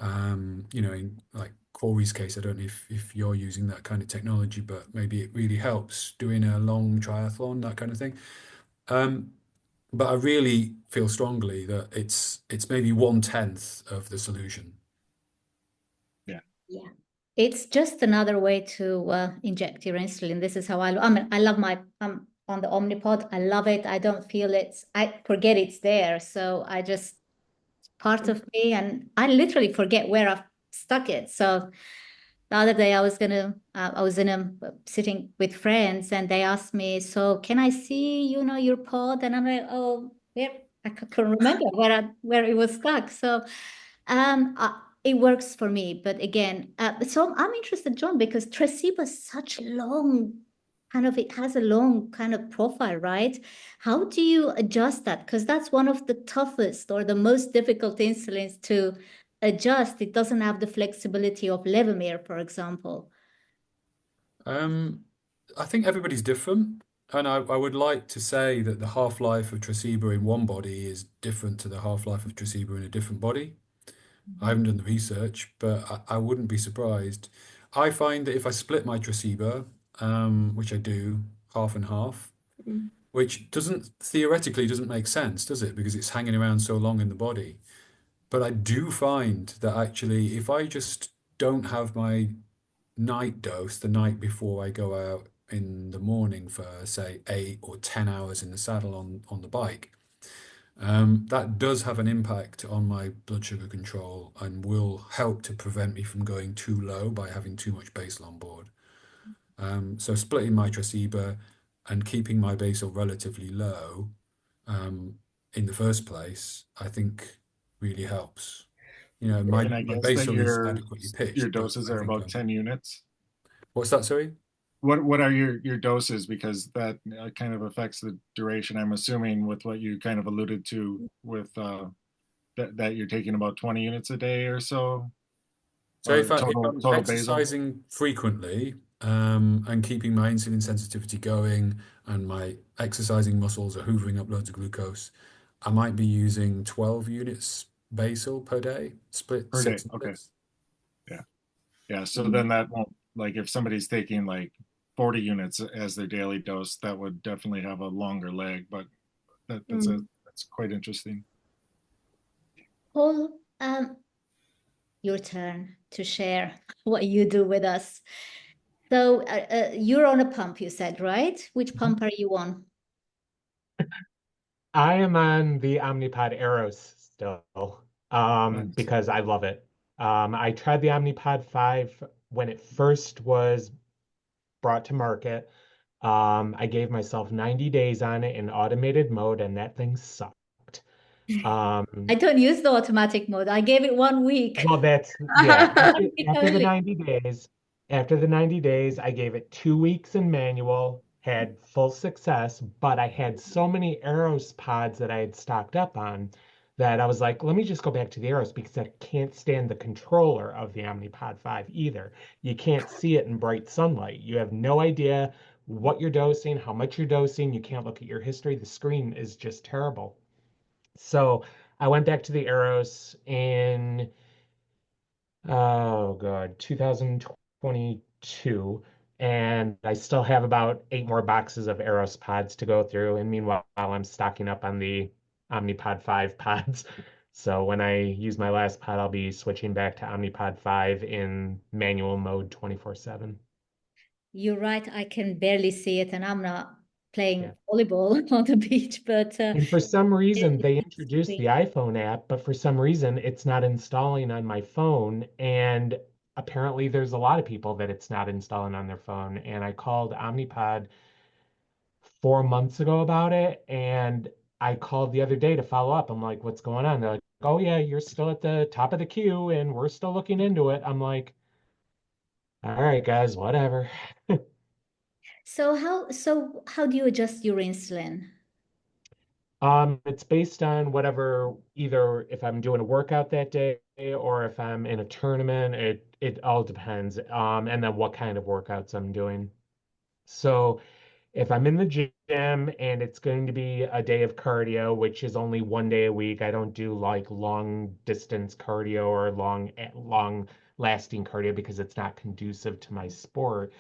in like Kory's case, I don't know if you're using that kind of technology, but maybe it really helps doing a long triathlon, that kind of thing. But I really feel strongly that it's maybe 1/10 of the solution. yeah, it's just another way to inject your insulin. This is how I mean, I love I'm on the Omnipod. I love it. I don't feel it. I forget it's there. So I just part of me, and I literally forget where I've stuck it. So the other day I was sitting with friends and they asked me, so can I see, your pod? And I'm like, oh, yeah, I can't remember where it was stuck. So it works for me. But again, so I'm interested, Jon, because Tresiba is such it has a long kind of profile, right? How do you adjust that? Because that's one of the toughest or the most difficult insulins to adjust. It doesn't have the flexibility of Levemir, for example. I think everybody's different. And I would like to say that the half-life of Tresiba in one body is different to the half-life of Tresiba in a different body. I haven't done the research, but I wouldn't be surprised. I find that if I split my Tresiba, which I do, half and half, which theoretically doesn't make sense, does it? Because it's hanging around so long in the body. But I do find that actually, if I just don't have my night dose the night before I go out in the morning for, say, 8 or 10 hours in the saddle on the bike, that does have an impact on my blood sugar control and will help to prevent me from going too low by having too much basal on board. So splitting my Tresiba, and keeping my basal relatively low in the first place, I think really helps. You know, And I my guess that basal is adequately your pitched, but doses I are think about 10 units. what's that, sorry? What are your doses? Because that kind of affects the duration. I'm assuming with what you kind of alluded to with that you're taking about 20 units a day or so, So if I'm total basal. exercising frequently and keeping my insulin sensitivity going and my exercising muscles are hoovering up loads of glucose, I might be using 12 units basal per day, split Per day. 6 and Okay. 6. Yeah. Yeah. So then that won't, like, if somebody's taking like 40 units as their daily dose, that would definitely have a longer leg, but that's quite interesting. Paul, your turn to share what you do with us. So you're on a pump, you said, right? Which pump are you on? I am on the Omnipod Eros still, Nice. because I love it. I tried the Omnipod 5 when it first was brought to market. I gave myself 90 days on it in automated mode, and that thing sucked. I don't use the automatic mode. I gave it 1 week. Well, yeah. After the Only. 90 days, after the 90 days, I gave it 2 weeks in manual, had full success, but I had so many Eros pods that I had stocked up on that I was like, let me just go back to the Eros because I can't stand the controller of the Omnipod 5 either. You can't see it in bright sunlight. You have no idea what you're dosing, how much you're dosing. You can't look at your history. The screen is just terrible. So I went back to the Eros in, oh God, 2022. And I still have about 8 more boxes of Eros pods to go through. And meanwhile, I'm stocking up on the Omnipod 5 pods. So when I use my last pod, I'll be switching back to Omnipod 5 in manual mode 24/7. You're right. I can barely see it, and I'm not playing Yeah. volleyball on the beach, but And for some reason, they it's introduced the screen. iPhone app, but for some reason, it's not installing on my phone. And apparently, there's a lot of people that it's not installing on their phone. And I called Omnipod 4 months ago about it. And I called the other day to follow up. I'm like, what's going on? They're like, oh, yeah, you're still at the top of the queue and we're still looking into it. I'm like, all right, guys, whatever. So how do you adjust your insulin? It's based on whatever, either if I'm doing a workout that day or if I'm in a tournament, it all depends. And then what kind of workouts I'm doing. So if I'm in the gym and it's going to be a day of cardio, which is only 1 day a week, I don't do like long distance cardio or long lasting cardio because it's not conducive to my sport.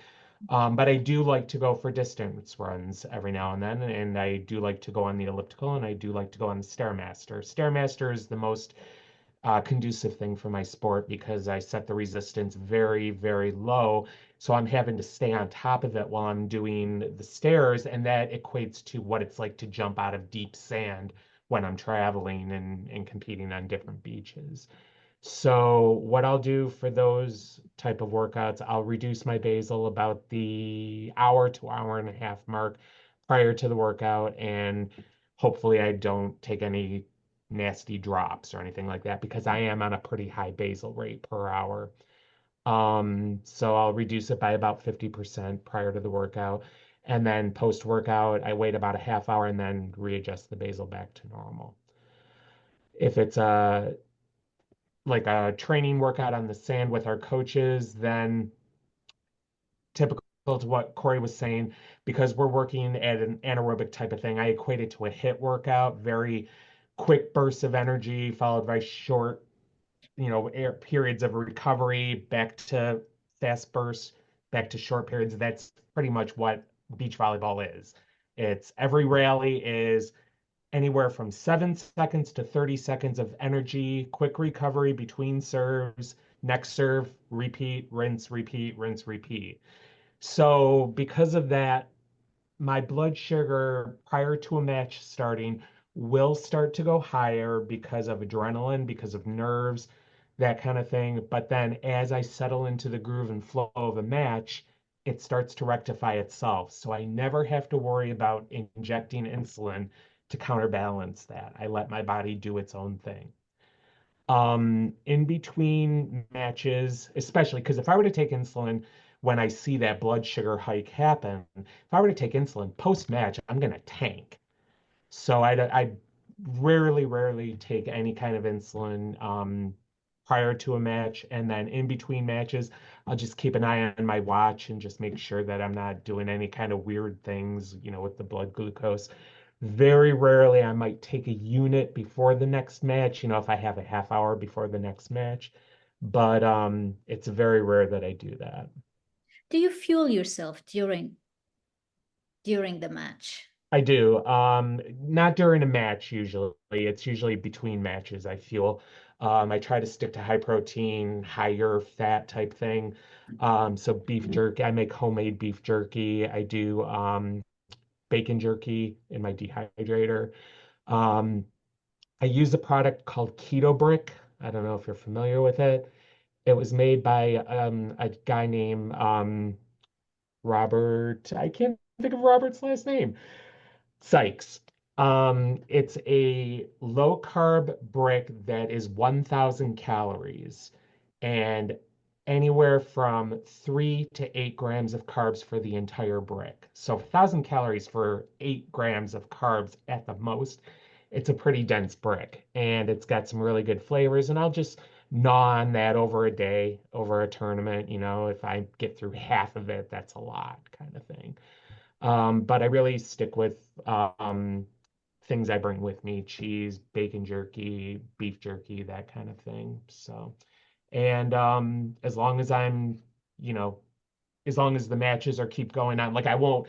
But I do like to go for distance runs every now and then, and I do like to go on the elliptical, and I do like to go on the Stairmaster. Stairmaster is the most conducive thing for my sport because I set the resistance very, very low. So I'm having to stay on top of it while I'm doing the stairs, and that equates to what it's like to jump out of deep sand when I'm traveling and competing on different beaches. So what I'll do for those type of workouts, I'll reduce my basal about the hour to hour and a half mark prior to the workout, and hopefully I don't take any nasty drops or anything like that because I am on a pretty high basal rate per hour. So I'll reduce it by about 50% prior to the workout. And then post workout, I wait about a half hour and then readjust the basal back to normal. If it's like a training workout on the sand with our coaches, then typical to what Kory was saying, because we're working at an anaerobic type of thing, I equate it to a HIIT workout, very quick bursts of energy followed by short, periods of recovery, back to fast bursts, back to short periods. That's pretty much what beach volleyball is. It's every rally is anywhere from 7 seconds to 30 seconds of energy, quick recovery between serves, next serve, repeat, rinse, repeat, rinse, repeat. So, because of that, my blood sugar prior to a match starting will start to go higher because of adrenaline, because of nerves, that kind of thing. But then as I settle into the groove and flow of a match, it starts to rectify itself. So I never have to worry about injecting insulin to counterbalance that. I let my body do its own thing. In between matches, especially because if I were to take insulin when I see that blood sugar hike happen, if I were to take insulin post-match, I'm going to tank. So I rarely take any kind of insulin prior to a match. And then in between matches, I'll just keep an eye on my watch and just make sure that I'm not doing any kind of weird things, with the blood glucose. Very rarely I might take a unit before the next match, if I have a half hour before the next match. But it's very rare that I do that. Do you fuel yourself during the match? I do. Not during a match usually. It's usually between matches, I feel. I try to stick to high protein, higher fat type thing. So beef jerky, I make homemade beef jerky. I do bacon jerky in my dehydrator. Um, I use a product called Keto Brick. I don't know if you're familiar with it. It was made by a guy named Robert. I can't think of Robert's last name. Sykes. It's a low carb brick that is 1,000 calories and anywhere from 3 to 8 grams of carbs for the entire brick. So 1,000 calories for 8 grams of carbs at the most. It's a pretty dense brick and it's got some really good flavors. And I'll just gnaw on that over a day, over a tournament. If I get through half of it, that's a lot kind of thing. But I really stick with things I bring with me, cheese, bacon jerky, beef jerky, that kind of thing. So, and as long as you know, as long as the matches are keep going on, like I won't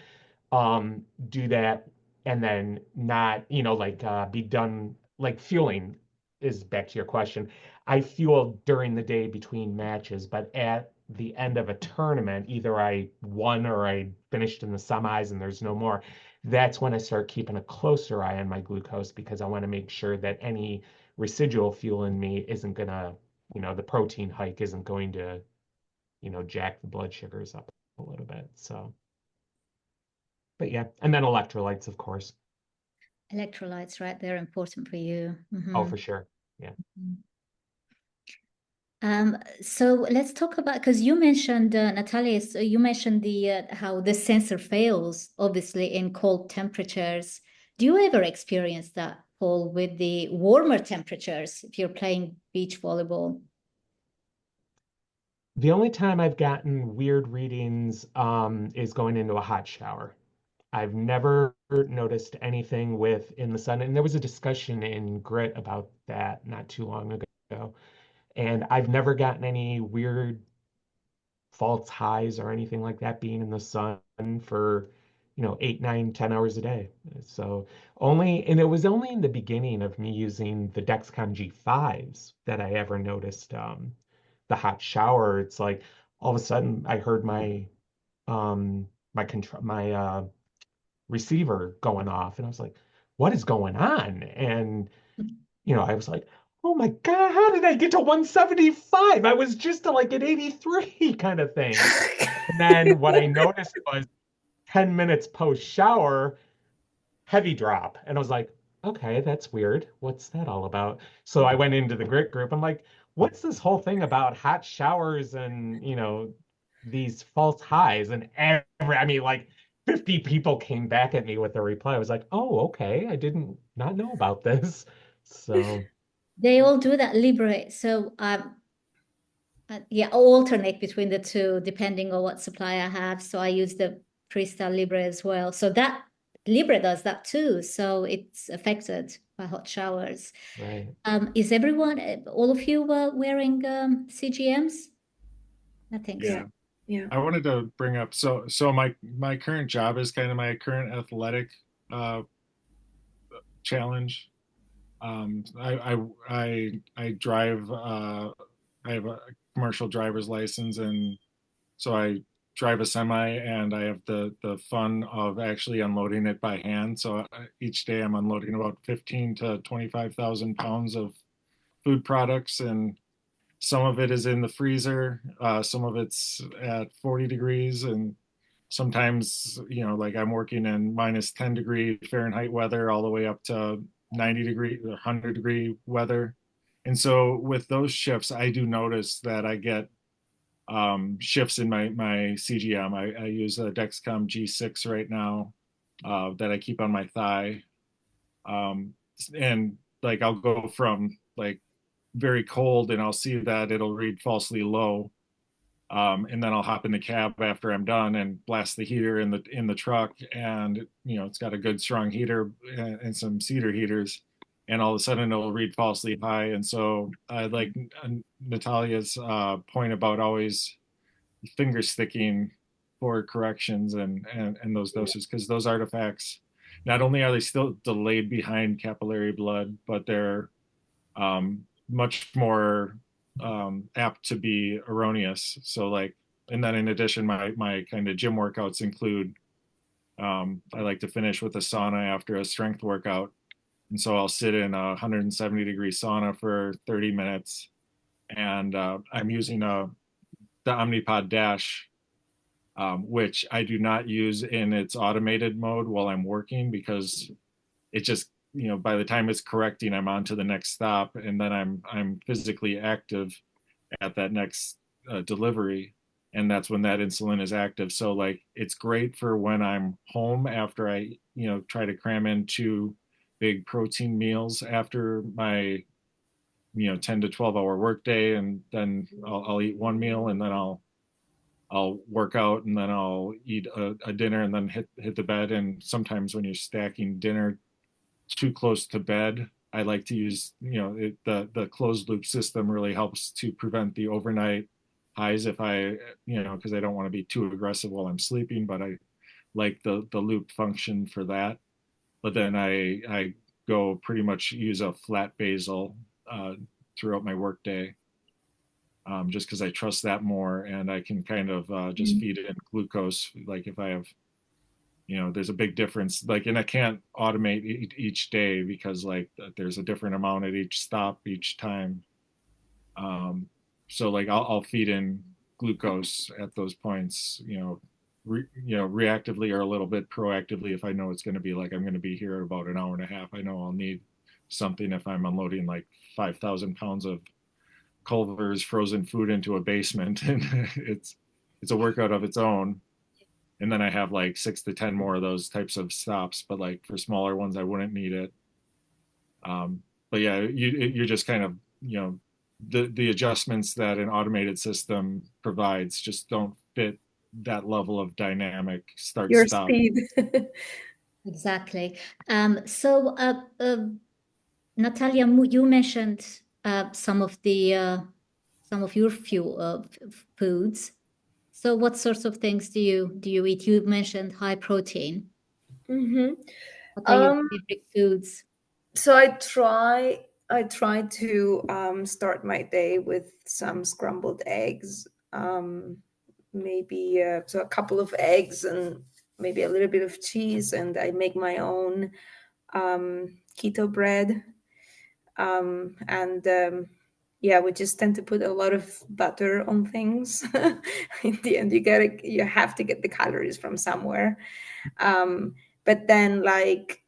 do that and then not, be done, like fueling is back to your question. I fuel during the day between matches, but at the end of a tournament, either I won or I finished in the semis and there's no more. That's when I start keeping a closer eye on my glucose because I want to make sure that any residual fuel in me isn't gonna, the protein hike isn't going to, jack the blood sugars up a little bit. So, but yeah, and then electrolytes, of course. Electrolytes, right? They're important for you. Oh, for sure. Yeah. So let's talk about, because you mentioned, Natalia, so you mentioned how the sensor fails, obviously, in cold temperatures. Do you ever experience that, Paul, with the warmer temperatures if you're playing beach volleyball? The only time I've gotten weird readings is going into a hot shower. I've never noticed anything with in the sun. And there was a discussion in Grit about that not too long ago. And I've never gotten any weird false highs or anything like that being in the sun for, 8, 9, 10 hours a day. So and it was only in the beginning of me using the Dexcom G5s that I ever noticed the hot shower. It's like all of a sudden I heard my receiver going off and I was like, what is going on? And I was like, oh my God, how did I get to 175? I was just to like at 83 kind of thing. And then what I noticed was 10 minutes post shower, heavy drop. And I was like, okay, that's weird. What's that all about? So I went into the grit group. I'm like, what's this whole thing about hot showers and, these false highs? And like 50 people came back at me with a reply. I was like, oh, okay. I didn't not know about this. So They all do that, Libre. So yeah, I'll alternate between the two depending on what supply I have. So I use the Freestyle Libre as well. So that Libre does that too. So it's affected by hot showers. right. Is all of you wearing CGMs? I think Yeah. so. Yeah. I wanted to bring up so my current job is kind of my current athletic challenge. I drive. I have a commercial driver's license, and so I drive a semi, and I have the fun of actually unloading it by hand. So each day I'm unloading about 15 to 25,000 pounds of food products, and some of it is in the freezer, some of it's at 40 degrees, and sometimes, like I'm working in -10 degree Fahrenheit weather all the way up to 90 degree, 100 degree weather. And so with those shifts, I do notice that I get shifts in my CGM. I use a Dexcom G6 right now that I keep on my thigh. Um, and like I'll go from like very cold and I'll see that it'll read falsely low. And then I'll hop in the cab after I'm done and blast the heater in the truck, and it's got a good strong heater and some cedar heaters, and all of a sudden it'll read falsely high. And so I like Natalia's point about always finger sticking for corrections and those doses, because those artifacts, not only are they still delayed behind capillary blood, but they're much more apt to be erroneous. So like, and then in addition, my kind of gym workouts include, I like to finish with a sauna after a strength workout. And so I'll sit in a 170-degree sauna for 30 minutes. And I'm using the Omnipod Dash, which I do not use in its automated mode while I'm working, because it just, by the time it's correcting, I'm on to the next stop, and then I'm physically active at that next delivery, and that's when that insulin is active. So like, it's great for when I'm home after I try to cram in 2 big protein meals after my 10 to 12 hour workday, and then I'll eat one meal, and then I'll work out, and then I'll eat a dinner, and then hit the bed. And sometimes when you're stacking dinner too close to bed, I like to use, the closed loop system really helps to prevent the overnight highs if I, because I don't want to be too aggressive while I'm sleeping, but I like the loop function for that. But then I go pretty much use a flat basal throughout my workday, just because I trust that more, and I can kind of just feed it in glucose. Like if I have, there's a big difference. Like, and I can't automate each day, because like there's a different amount at each stop each time. So like I'll feed in glucose at those points, reactively or a little bit proactively. If I know it's going to be like, I'm going to be here about an hour and a half, I know I'll need something if I'm unloading like 5,000 pounds of Culver's frozen food into a basement, and it's a workout of its own. And then I have like 6 to 10 more of those types of stops, but like for smaller ones I wouldn't need it. But yeah, you're just kind of, the adjustments that an automated system provides just don't fit that level of dynamic start Your stop. speed. Exactly. So Natalia, you mentioned some of your foods. So what sorts of things do you eat? You mentioned high protein. Mm-hmm. What are your favorite foods? So I try to start my day with some scrambled eggs. Maybe so a couple of eggs and maybe a little bit of cheese, and I make my own keto bread. And yeah, we just tend to put a lot of butter on things. In the end, you have to get the calories from somewhere. But then like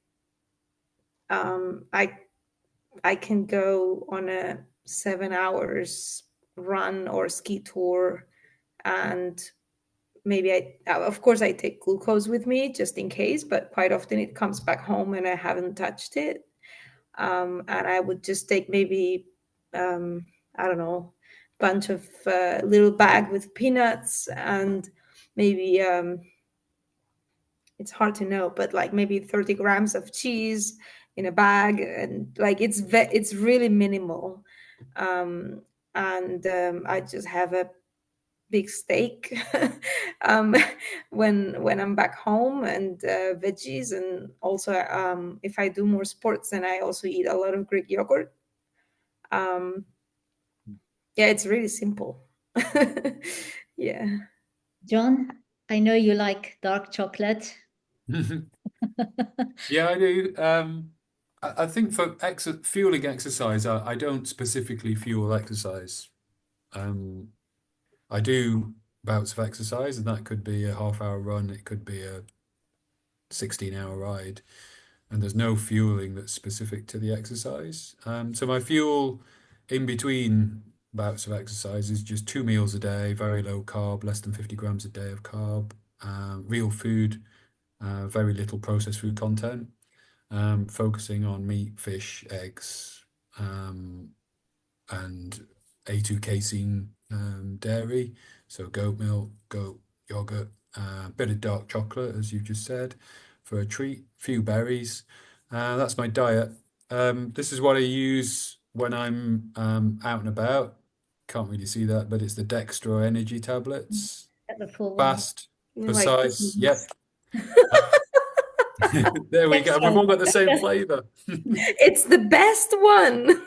I can go on a 7 hours run or ski tour, and maybe of course I take glucose with me just in case, but quite often it comes back home and I haven't touched it. And I would just take maybe, I don't know, bunch of little bag with peanuts, and maybe it's hard to know, but like maybe 30 grams of cheese in a bag, and like it's really minimal. And I just have a big steak um, when I'm back home, and veggies, and also if I do more sports, then I also eat a lot of Greek yogurt. Um, yeah, it's really simple. Yeah. Jon, I know you like dark chocolate. Yeah, I do. I think for fueling exercise, I don't specifically fuel exercise. I do bouts of exercise, and that could be a half-hour run, it could be a 16-hour ride, and there's no fueling that's specific to the exercise. So my fuel in between bouts of exercise is just 2 meals a day, very low carb, less than 50 grams a day of carb, real food, very little processed food content, focusing on meat, fish, eggs, and A2 casein dairy, so goat milk, goat yogurt, a bit of dark chocolate, as you just said, for a treat, few berries. That's my diet. This is what I use when I'm out and about. Can't really see that, but it's the Dextro energy tablets. At the full one. Fast, Like precise. Yep. There we go. We've all got the same flavor. it's the best one.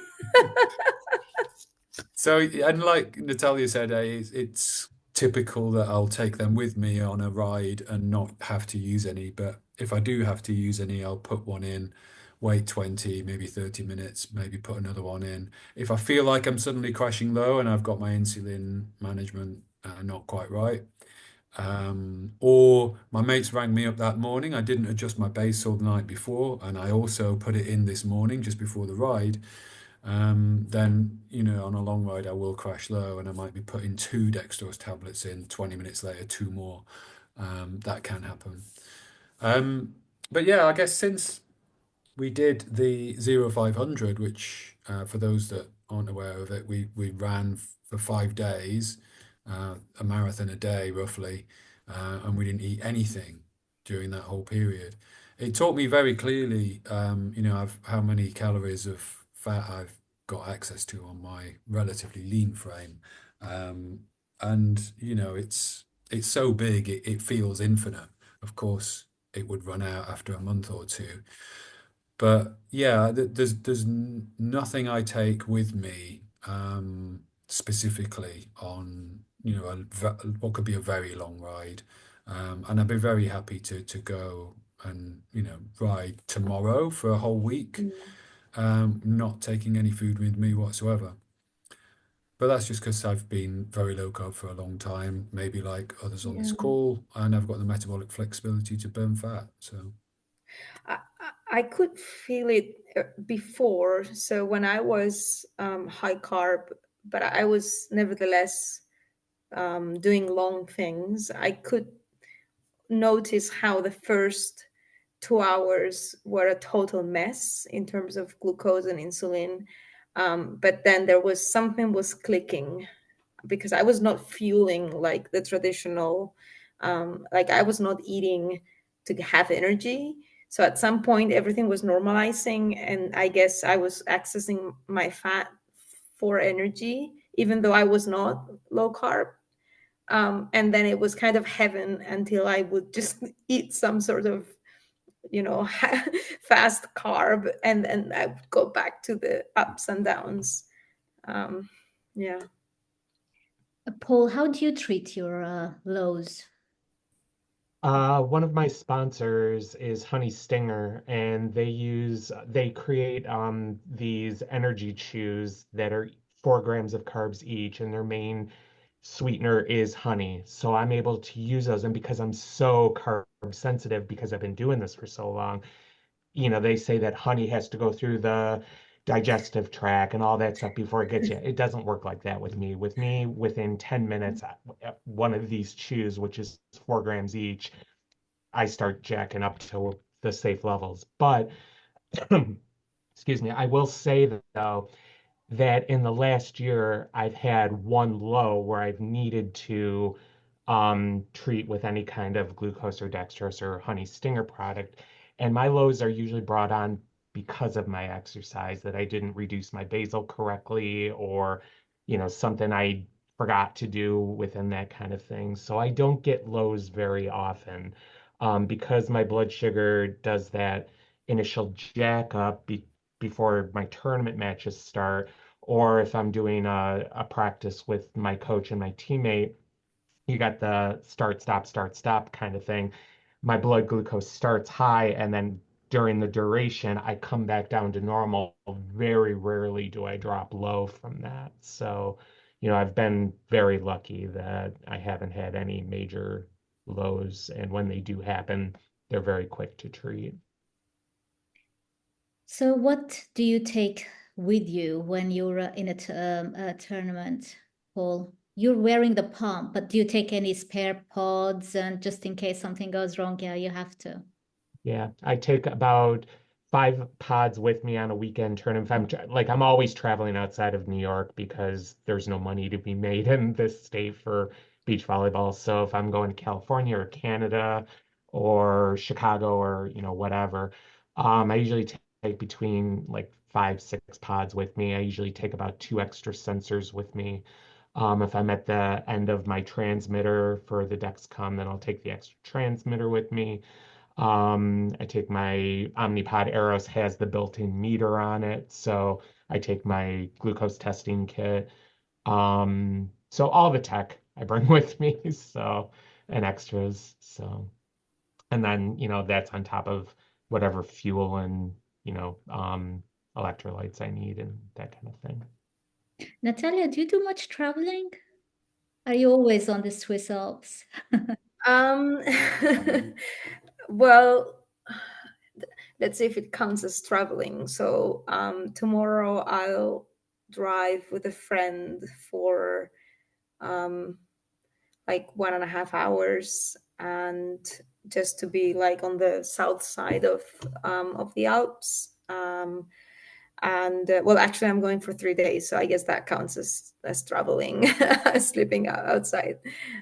So, and like Natalia said, it's typical that I'll take them with me on a ride and not have to use any. But if I do have to use any, I'll put one in, wait 20, maybe 30 minutes, maybe put another one in. If I feel like I'm suddenly crashing low and I've got my insulin management not quite right, or my mates rang me up that morning, I didn't adjust my basal the night before, and I also put it in this morning just before the ride. Then, on a long ride, I will crash low and I might be putting 2 dextrose tablets in, 20 minutes later, 2 more. That can happen. But yeah, I guess since we did the 0500, which for those that aren't aware of it, we ran for 5 days, a marathon a day roughly, and we didn't eat anything during that whole period. It taught me very clearly, how many calories of fat I've got access to on my relatively lean frame. And it's so big, it feels infinite. Of course, it would run out after a month or two. But yeah, there's nothing I take with me specifically on what could be a very long ride, and I'd be very happy to go and ride tomorrow for a whole week, not taking any food with me whatsoever. But that's just because I've been very low carb for a long time, maybe like others on this call, and I've got the metabolic flexibility to burn fat. So. I could feel it before. So when I was high carb, but I was nevertheless doing long things, I could notice how the first 2 hours were a total mess in terms of glucose and insulin. But then there was something was clicking because I was not fueling like the traditional, like I was not eating to have energy. So at some point, everything was normalizing, and I guess I was accessing my fat for energy, even though I was not low carb. And then it was kind of heaven until I would just eat some sort of, fast carb, and then I would go back to the ups and downs. Yeah. Paul, how do you treat your lows? One of my sponsors is Honey Stinger, and they create these energy chews that are 4 grams of carbs each, and their main sweetener is honey. So I'm able to use those, and because I'm so carb sensitive, because I've been doing this for so long, they say that honey has to go through the digestive tract and all that stuff before it gets you. It doesn't work like that with me. With me, within 10 minutes, one of these chews, which is 4 grams each, I start jacking up to the safe levels. But excuse me, I will say that, though, that in the last year, I've had one low where I've needed to treat with any kind of glucose or dextrose or honey stinger product. And my lows are usually brought on because of my exercise, that I didn't reduce my basal correctly, or, something I forgot to do within that kind of thing. So I don't get lows very often, because my blood sugar does that initial jack up before my tournament matches start, or if I'm doing a practice with my coach and my teammate, you got the start, stop kind of thing. My blood glucose starts high, and then during the duration, I come back down to normal. Very rarely do I drop low from that. So, I've been very lucky that I haven't had any major lows, and when they do happen, they're very quick to treat. So what do you take with you when you're in a tournament, Paul? You're wearing the pump, but do you take any spare pods and just in case something goes wrong, yeah, you have to. Yeah, I take about 5 pods with me on a weekend tournament. If I'm always traveling outside of New York because there's no money to be made in this state for beach volleyball. So if I'm going to California or Canada or Chicago or whatever, I usually take between like 5, 6 pods with me. I usually take about 2 extra sensors with me. If I'm at the end of my transmitter for the Dexcom, then I'll take the extra transmitter with me. I take my Omnipod Eros has the built-in meter on it, so I take my glucose testing kit. So all the tech I bring with me, so and extras. So and then, that's on top of whatever fuel and, electrolytes I need and that kind of thing. Natalia, do you do much traveling? Are you always on the Swiss Alps? Um, well, let's see if it counts as traveling. So tomorrow I'll drive with a friend for like 1.5 hours, and just to be like on the south side of the Alps. And well, actually, I'm going for 3 days, so I guess that counts as traveling, sleeping outside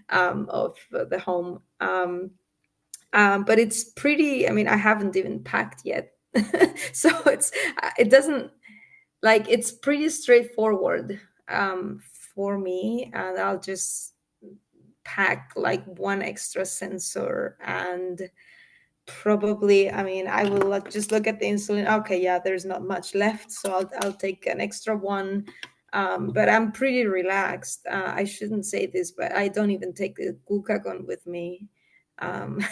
of the home. But it's pretty. I mean, I haven't even packed yet, so it doesn't like it's pretty straightforward for me, and I'll just pack like one extra sensor and probably, I mean, I will just look at the insulin. Okay, yeah, there's not much left, so I'll take an extra one. But I'm pretty relaxed. I shouldn't say this, but I don't even take the glucagon with me um,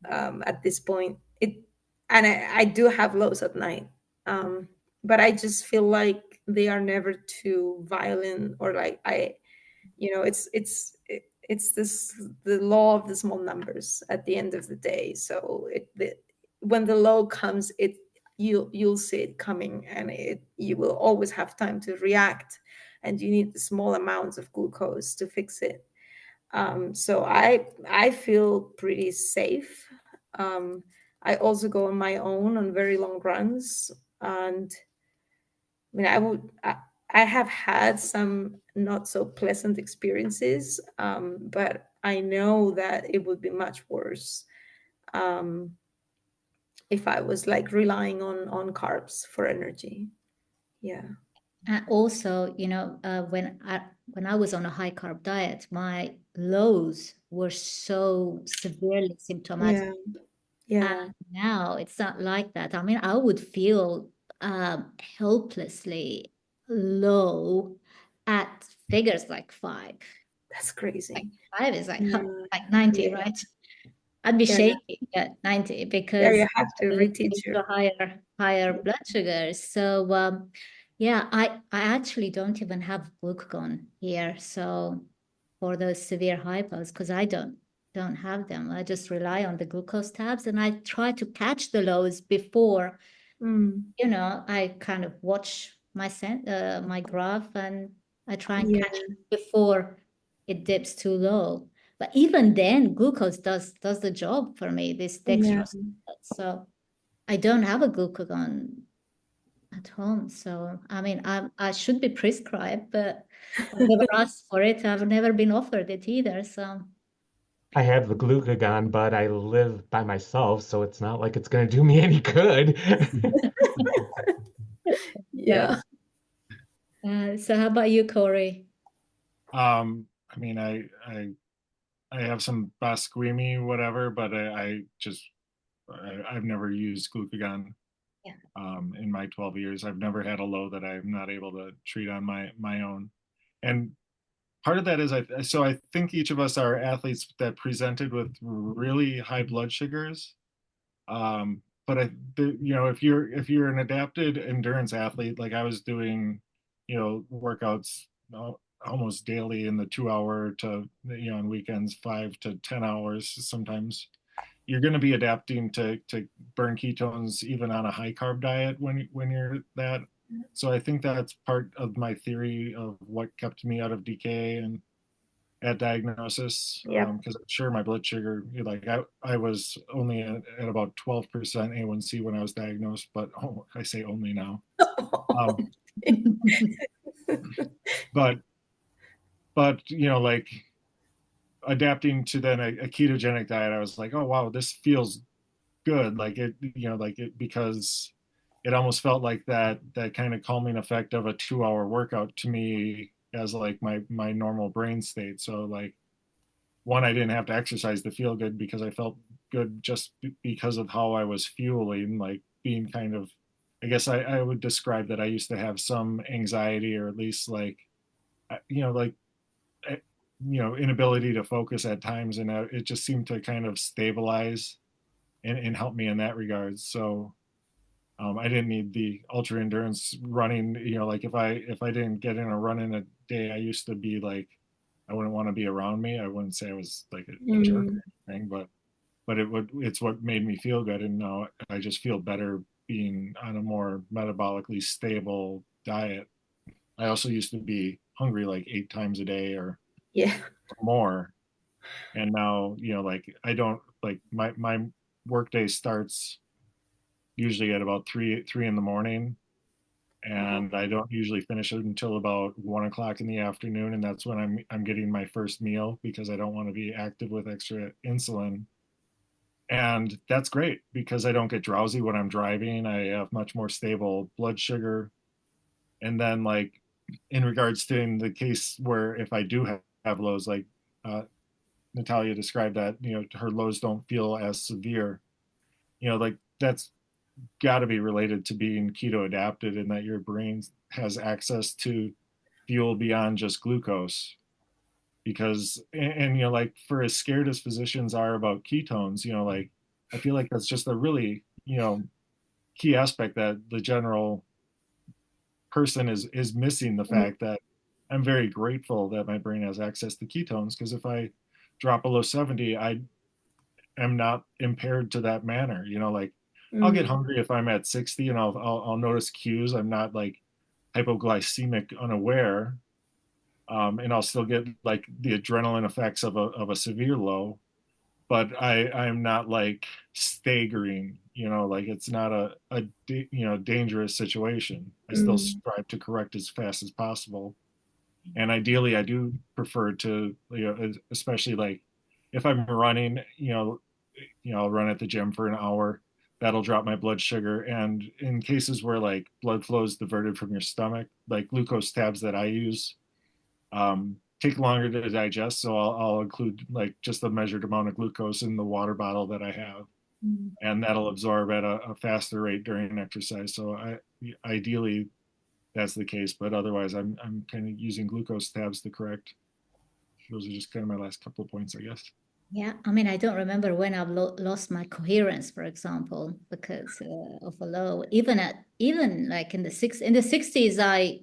at this point. And I do have lows at night, but I just feel like they are never too violent or like it's this the law of the small numbers at the end of the day. So when the low comes, you'll see it coming, and you will always have time to react, and you need the small amounts of glucose to fix it. So I feel pretty safe. I also go on my own on very long runs, and I mean, I have had some not so pleasant experiences, but I know that it would be much worse um, if I was like relying on carbs for energy. Yeah. And also, when I was on a high carb diet, my lows were so severely symptomatic. Yeah. Yeah. And now it's not like that. I mean, I would feel helplessly low at figures like 5. That's crazy. Like 5 is like Yeah. like 90, Yeah. right? I'd be Yeah. shaking at 90 Yeah, because you have to leading reteach to higher blood sugars. So yeah, I actually don't even have glucagon here. So for those severe hypos, because I don't have them. I just rely on the glucose tabs, and I try to catch the lows before, I kind of watch my graph, and I try and Yeah. catch it before it dips too low. But even then, glucose does the job for me, this Yeah. dextrose. So I don't have a glucagon at home. So I mean, I should be prescribed, but I've never asked for it. I've never been offered it either. So I have the glucagon, but I live by myself, so it's not like it's going to do me any good. Yeah. So how about you, Kory? I mean, I have some Basquimi, whatever, but I've never used glucagon. Yeah. In my 12 years, I've never had a low that I'm not able to treat on my own. And part of that is I think each of us are athletes that presented with really high blood sugars. But if you're an adapted endurance athlete, like I was doing, workouts almost daily in the 2 hour to, on weekends, 5 to 10 hours sometimes. You're going to be adapting to burn ketones even on a high carb diet when you're that. So I think that's part of my theory of what kept me out of DK and at diagnosis. Yep. Because I'm sure my blood sugar, like I was only at about 12% A1C when I was diagnosed, but I say only now. Um, but like adapting to then a ketogenic diet, I was like, oh wow, this feels good. Like it because it almost felt like that kind of calming effect of a 2 hour workout to me as like my normal brain state. So like one, I didn't have to exercise to feel good because I felt good just because of how I was fueling, like being kind of, I guess I would describe that I used to have some anxiety, or at least like, like, inability to focus at times. And it just seemed to kind of stabilize and help me in that regard. So I didn't need the ultra endurance running. Like if I didn't get in a run in a day, I used to be like, I wouldn't want to be around me. I wouldn't say I was like a jerk or anything, but it's what made me feel good. And now I just feel better being on a more metabolically stable diet. I also used to be hungry like 8 times a day or Yeah. more. And now, like I don't like my workday starts usually at about three in the morning, and I don't usually finish it until about 1 o'clock in the afternoon, and that's when I'm getting my first meal because I don't want to be active with extra insulin. And that's great because I don't get drowsy when I'm driving. I have much more stable blood sugar. And then like in regards to in the case where if I do have lows, like uh, Natalia described that, her lows don't feel as severe, like that's got to be related to being keto adapted and that your brain has access to fuel beyond just glucose. Because and like for as scared as physicians are about ketones, like I feel like that's just a really key aspect that the general person is missing, the fact that I'm very grateful that my brain has access to ketones, because if I drop below 70, I am not impaired to that manner. Like I'll get hungry if I'm at 60, and I'll notice cues. I'm not like hypoglycemic unaware, and I'll still get like the adrenaline effects of a severe low, but I'm not like staggering. Like it's not a dangerous situation. I still strive to correct as fast as possible, and ideally I do prefer to, especially like if I'm running, I'll run at the gym for an hour. That'll drop my blood sugar. And in cases where like blood flow is diverted from your stomach, like glucose tabs that I use take longer to digest. So I'll include like just a measured amount of glucose in the water bottle that I have, and that'll absorb at a faster rate during an exercise. So ideally that's the case, but otherwise I'm kind of using glucose tabs to correct. Those are just kind of my last couple of points, I guess. Yeah, I mean, I don't remember when I've lost my coherence, for example, because of a low. Even like in the 60s,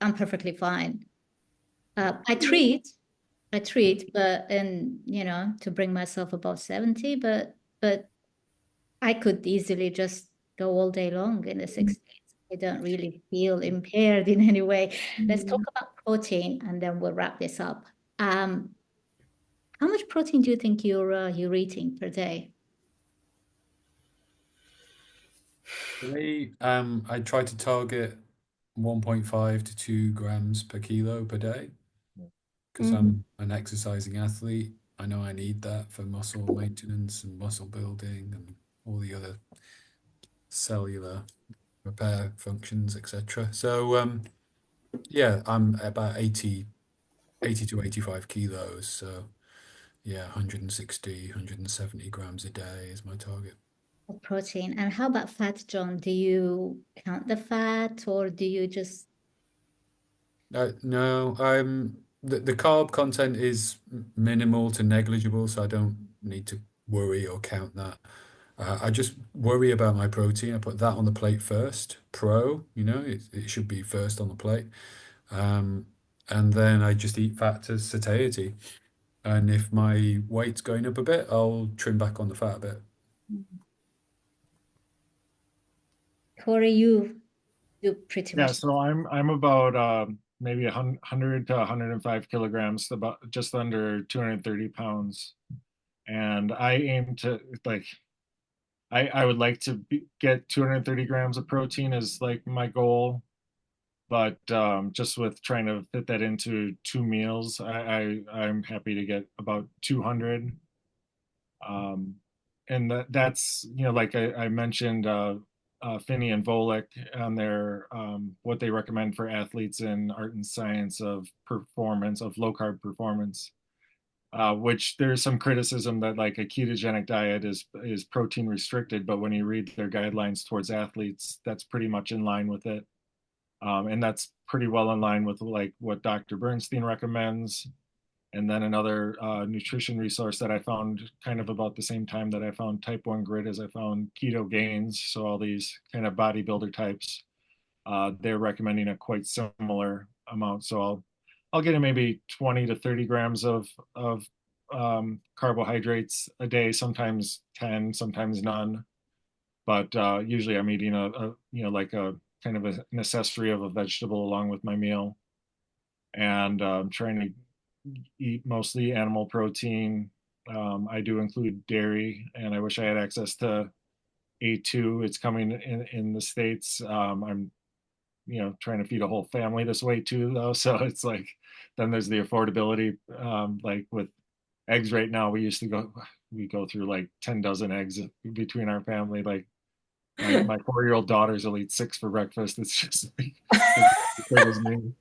I'm perfectly fine. I treat, but to bring myself above 70, but I could easily just go all day long in the 60s. I don't really feel impaired in any way. Let's talk about protein, and then we'll wrap this up. How much protein do you think you're eating per day? I try to target 1.5 to 2 grams per kilo per day because I'm an exercising athlete. I know I need that for muscle maintenance and muscle building and all the other cellular repair functions, etc. So yeah, I'm about 80 to 85 kilos. So yeah, 160, 170 grams a day is my target. Of protein. And how about fat, Jon? Do you count the fat, or do you just... No, the carb content is minimal to negligible, so I don't need to worry or count that. I just worry about my protein. I put that on the plate first. It should be first on the plate. and then I just eat fat to satiety. And if my weight's going up a bit, I'll trim back on the fat a bit. Kory, you do pretty Yeah, much. so I'm about maybe 100 to 105 kilograms, about just under 230 pounds. And I aim to like I would like to get 230 grams of protein is like my goal, but just with trying to fit that into 2 meals, I'm happy to get about 200. Um, and that's, like I mentioned, Finney and Volek on their what they recommend for athletes in art and science of performance, of low carb performance, which there's some criticism that like a ketogenic diet is protein restricted, but when you read their guidelines towards athletes, that's pretty much in line with it. And that's pretty well in line with like what Dr. Bernstein recommends. And then another nutrition resource that I found kind of about the same time that I found Type 1 Grid is I found Keto Gains. So all these kind of bodybuilder types, they're recommending a quite similar amount. So I'll get in maybe 20 to 30 grams of carbohydrates a day, sometimes 10, sometimes none. But usually I'm eating like a kind of an accessory of a vegetable along with my meal. And trying to eat mostly animal protein. I do include dairy, and I wish I had access to A2. It's coming in the States. I'm, trying to feed a whole family this way too, though. So it's like, then there's the affordability. Like with eggs right now, we go through like 10 dozen eggs between our family. Like my 4-year-old daughters will eat 6 for breakfast. It's just like, it was me.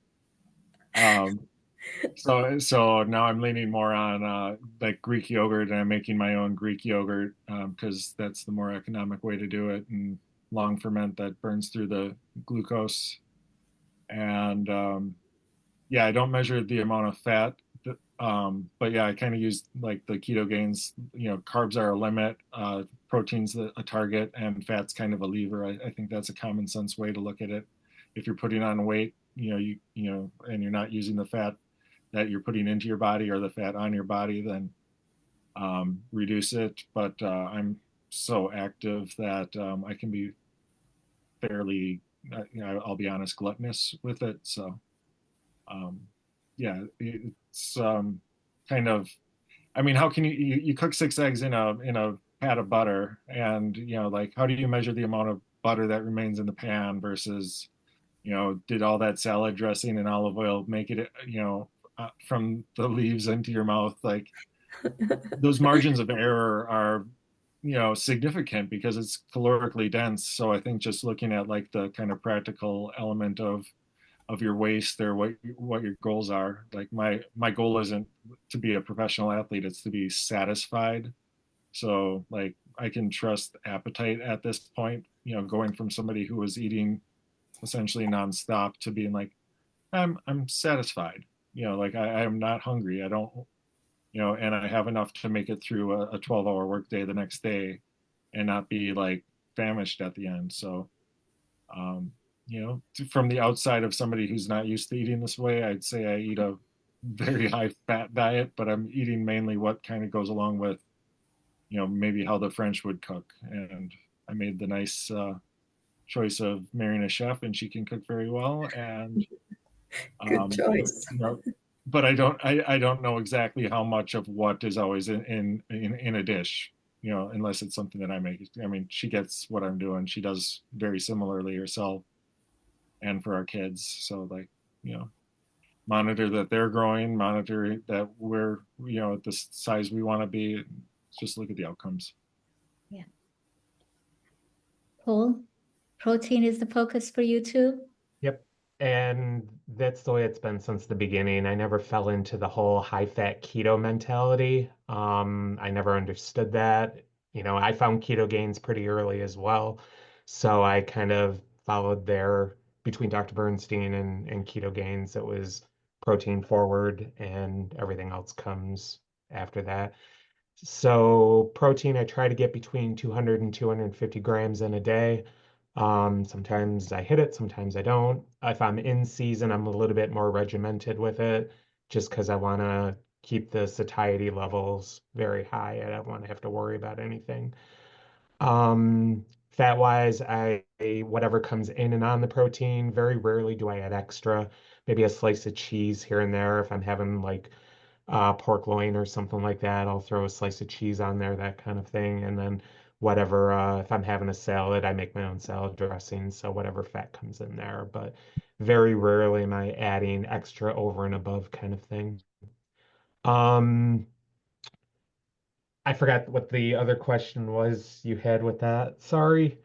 So now I'm leaning more on like Greek yogurt, and I'm making my own Greek yogurt because that's the more economic way to do it, and long ferment that burns through the glucose. And yeah, I don't measure the amount of fat, but yeah, I kind of use like the keto gains. Carbs are a limit, proteins a target, and fat's kind of a lever. I think that's a common sense way to look at it. If you're putting on weight, and you're not using the fat that you're putting into your body or the fat on your body, then reduce it. But I'm so active that I can be fairly, I'll be honest, gluttonous with it. So yeah, it's kind of, I mean, how can you cook 6 eggs in a pat of butter, and like how do you measure the amount of butter that remains in the pan versus did all that salad dressing and olive oil make it from the leaves into your mouth? Like those margins of error are significant because it's calorically dense. So I think just looking at like the kind of practical element of your waist or what your goals are. Like my goal isn't to be a professional athlete, it's to be satisfied. So like I can trust appetite at this point, going from somebody who was eating essentially nonstop to being like I'm satisfied. Like I am not hungry. I don't, and I have enough to make it through a 12-hour workday the next day and not be like famished at the end. So from the outside of somebody who's not used to eating this way, I'd say I eat a very high fat diet, but I'm eating mainly what kind of goes along with, maybe how the French would cook. And I made the nice choice of marrying a chef, and she can cook very well. And Good choice. but I don't know exactly how much of what is always in a dish, unless it's something that I make. I mean, she gets what I'm doing. She does very similarly herself, and for our kids. So like, monitor that they're growing, monitor that we're, at the size we want to be. Just look at the outcomes. Yeah. Paul, protein is the focus for you too? Yep. And that's the way it's been since the beginning. I never fell into the whole high fat keto mentality. I never understood that. I found keto gains pretty early as well. So I kind of followed there between Dr. Bernstein and keto gains. It was protein forward, and everything else comes after that. So protein, I try to get between 200 and 250 grams in a day. Sometimes I hit it, sometimes I don't. If I'm in season, I'm a little bit more regimented with it just because I want to keep the satiety levels very high. I don't want to have to worry about anything. Fat wise, whatever comes in and on the protein, very rarely do I add extra. Maybe a slice of cheese here and there if I'm having like pork loin or something like that. I'll throw a slice of cheese on there, that kind of thing. And then whatever, if I'm having a salad, I make my own salad dressing. So whatever fat comes in there. But very rarely am I adding extra over and above kind of thing. Um, I forgot what the other question was you had with that. Sorry.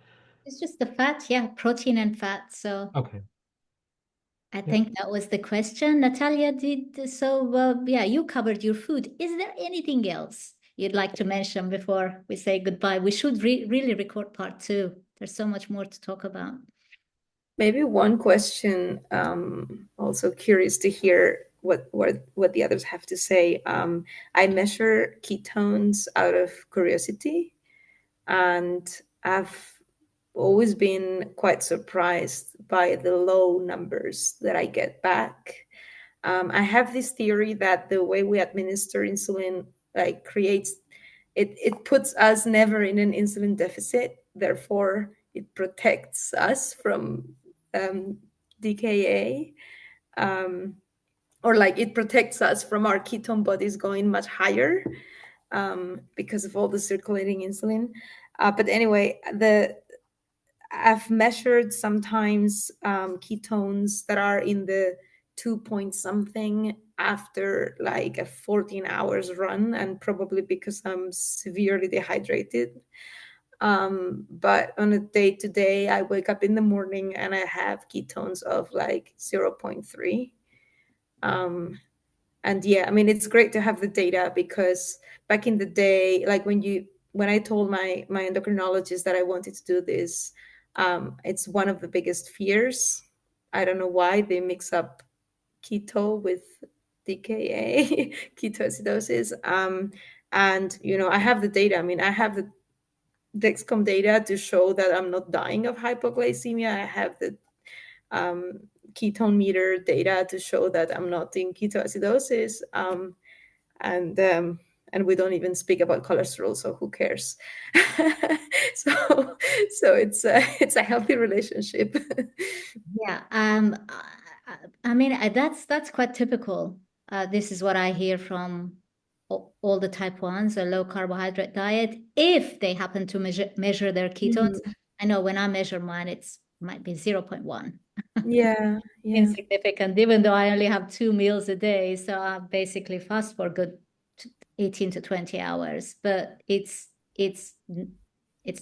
It's just the fat, yeah, protein and fat. So Okay. I Yep. think that was the question. Natalia did so. Yeah, you covered your food. Is there anything else you'd like to mention before we say goodbye? We should really record part two. There's so much more to talk about. Maybe one question. Also curious to hear what the others have to say. I measure ketones out of curiosity, and I've always been quite surprised by the low numbers that I get back. I have this theory that the way we administer insulin like creates it puts us never in an insulin deficit. Therefore, it protects us from DKA, or like it protects us from our ketone bodies going much higher because of all the circulating insulin. But anyway, I've measured sometimes ketones that are in the 2 point something after like a 14 hours run, and probably because I'm severely dehydrated. But on a day to day, I wake up in the morning and I have ketones of like 0.3. And yeah, I mean, it's great to have the data because back in the day, like when I told my endocrinologist that I wanted to do this, it's one of the biggest fears. I don't know why they mix up keto with DKA, ketoacidosis. And I have the data. I mean, I have the Dexcom data to show that I'm not dying of hypoglycemia. I have the ketone meter data to show that I'm not in ketoacidosis. And we don't even speak about cholesterol, so who cares? so it's a healthy relationship. Yeah. I mean, that's quite typical. This is what I hear from all the type ones, a low carbohydrate diet, if they happen to measure their ketones. I know when I measure mine, might be 0.1. Yeah. Insignificant, even though I only have 2 meals a day. So I basically fast for good 18 to 20 hours, but it's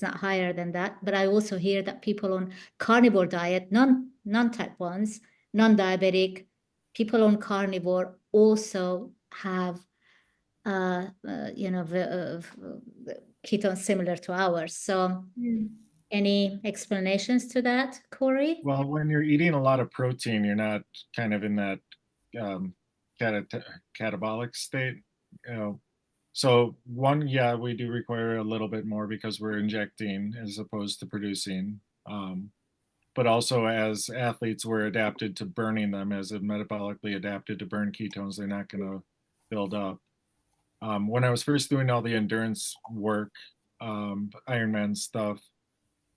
not higher than that. But I also hear that people on carnivore diet, non-type ones, non-diabetic, people on carnivore also have ketones similar to ours. So any explanations to that, Kory? Well, when you're eating a lot of protein, you're not kind of in that um, catabolic state. You know, so yeah, we do require a little bit more because we're injecting as opposed to producing. But also as athletes, we're adapted to burning them as a metabolically adapted to burn ketones. They're not going to build up. When I was first doing all the endurance work, Ironman stuff,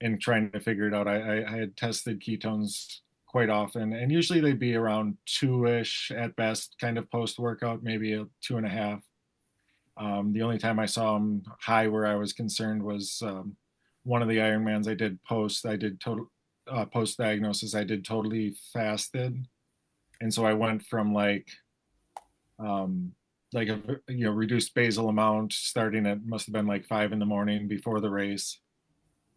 and trying to figure it out, I had tested ketones quite often, and usually they'd be around 2-ish at best, kind of post workout, maybe a 2.5. The only time I saw them high where I was concerned was one of the Ironmans I did total post diagnosis. I did totally fasted, and so I went from um, like a reduced basal amount starting at must have been like 5 in the morning before the race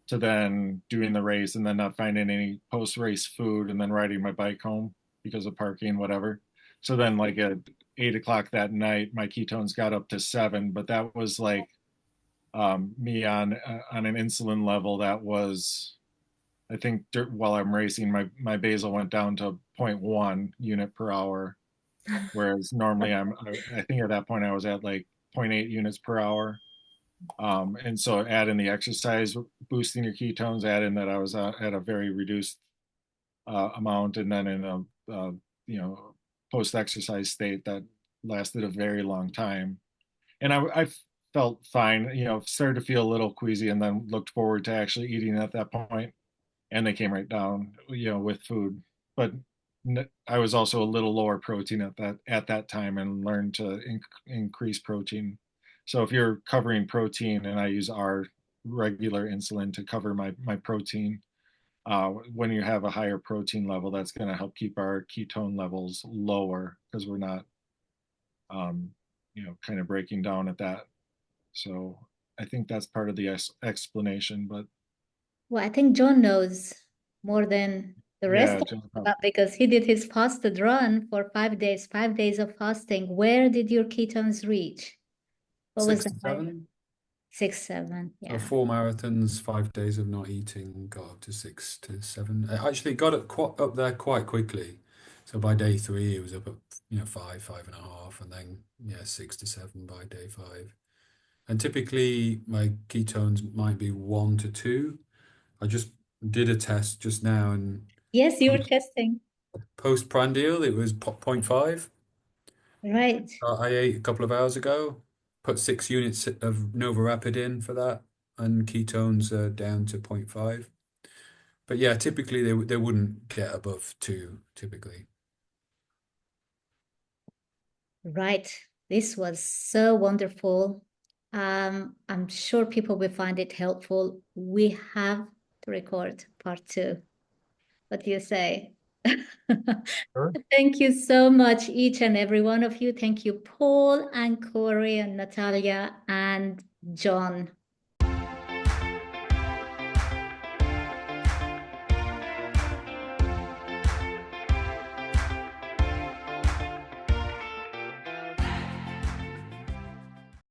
to then doing the race and then not finding any post race food and then riding my bike home because of parking, whatever. So then like at 8 o'clock that night, my ketones got up to 7, but that was like me on an insulin level that was, I think while I'm racing, my basal went down to 0.1 unit per hour, whereas normally I think at that point I was at like 0.8 units per hour. And so add in the exercise, boosting your ketones, add in that I was at a very reduced amount, and then in a post-exercise state that lasted a very long time. And I felt fine, started to feel a little queasy, and then looked forward to actually eating at that point, and they came right down, with food. But I was also a little lower protein at that time, and learned to increase protein. So if you're covering protein, and I use our regular insulin to cover my protein, when you have a higher protein level, that's going to help keep our ketone levels lower, because we're not, kind of breaking down at that. So I think that's part of the explanation. But Well, I think Jon knows more than the rest yeah, of us about, because he did his fasted run for 5 days of fasting. Where did your ketones reach? What was 6 the to high? 7. 6, 7. So Yeah. 4 marathons, 5 days of not eating, got up to 6 to 7. I actually got it up there quite quickly. So by day 3, it was up at 5, 5.5, and then 6 to 7 by day 5. And typically my ketones might be 1 to 2. I just did a test just now, and Yes, you were testing. postprandial it was 0.5. Right. I ate a couple of hours ago, put 6 units of Nova Rapid in for that, and ketones are down to 0.5. But yeah, typically they wouldn't get above 2, typically. Right. This was so wonderful. I'm sure people will find it helpful. We have to record part 2. What do you say? Sure. Thank you so much, each and every one of you. Thank you, Paul and Kory and Natalia and Jon.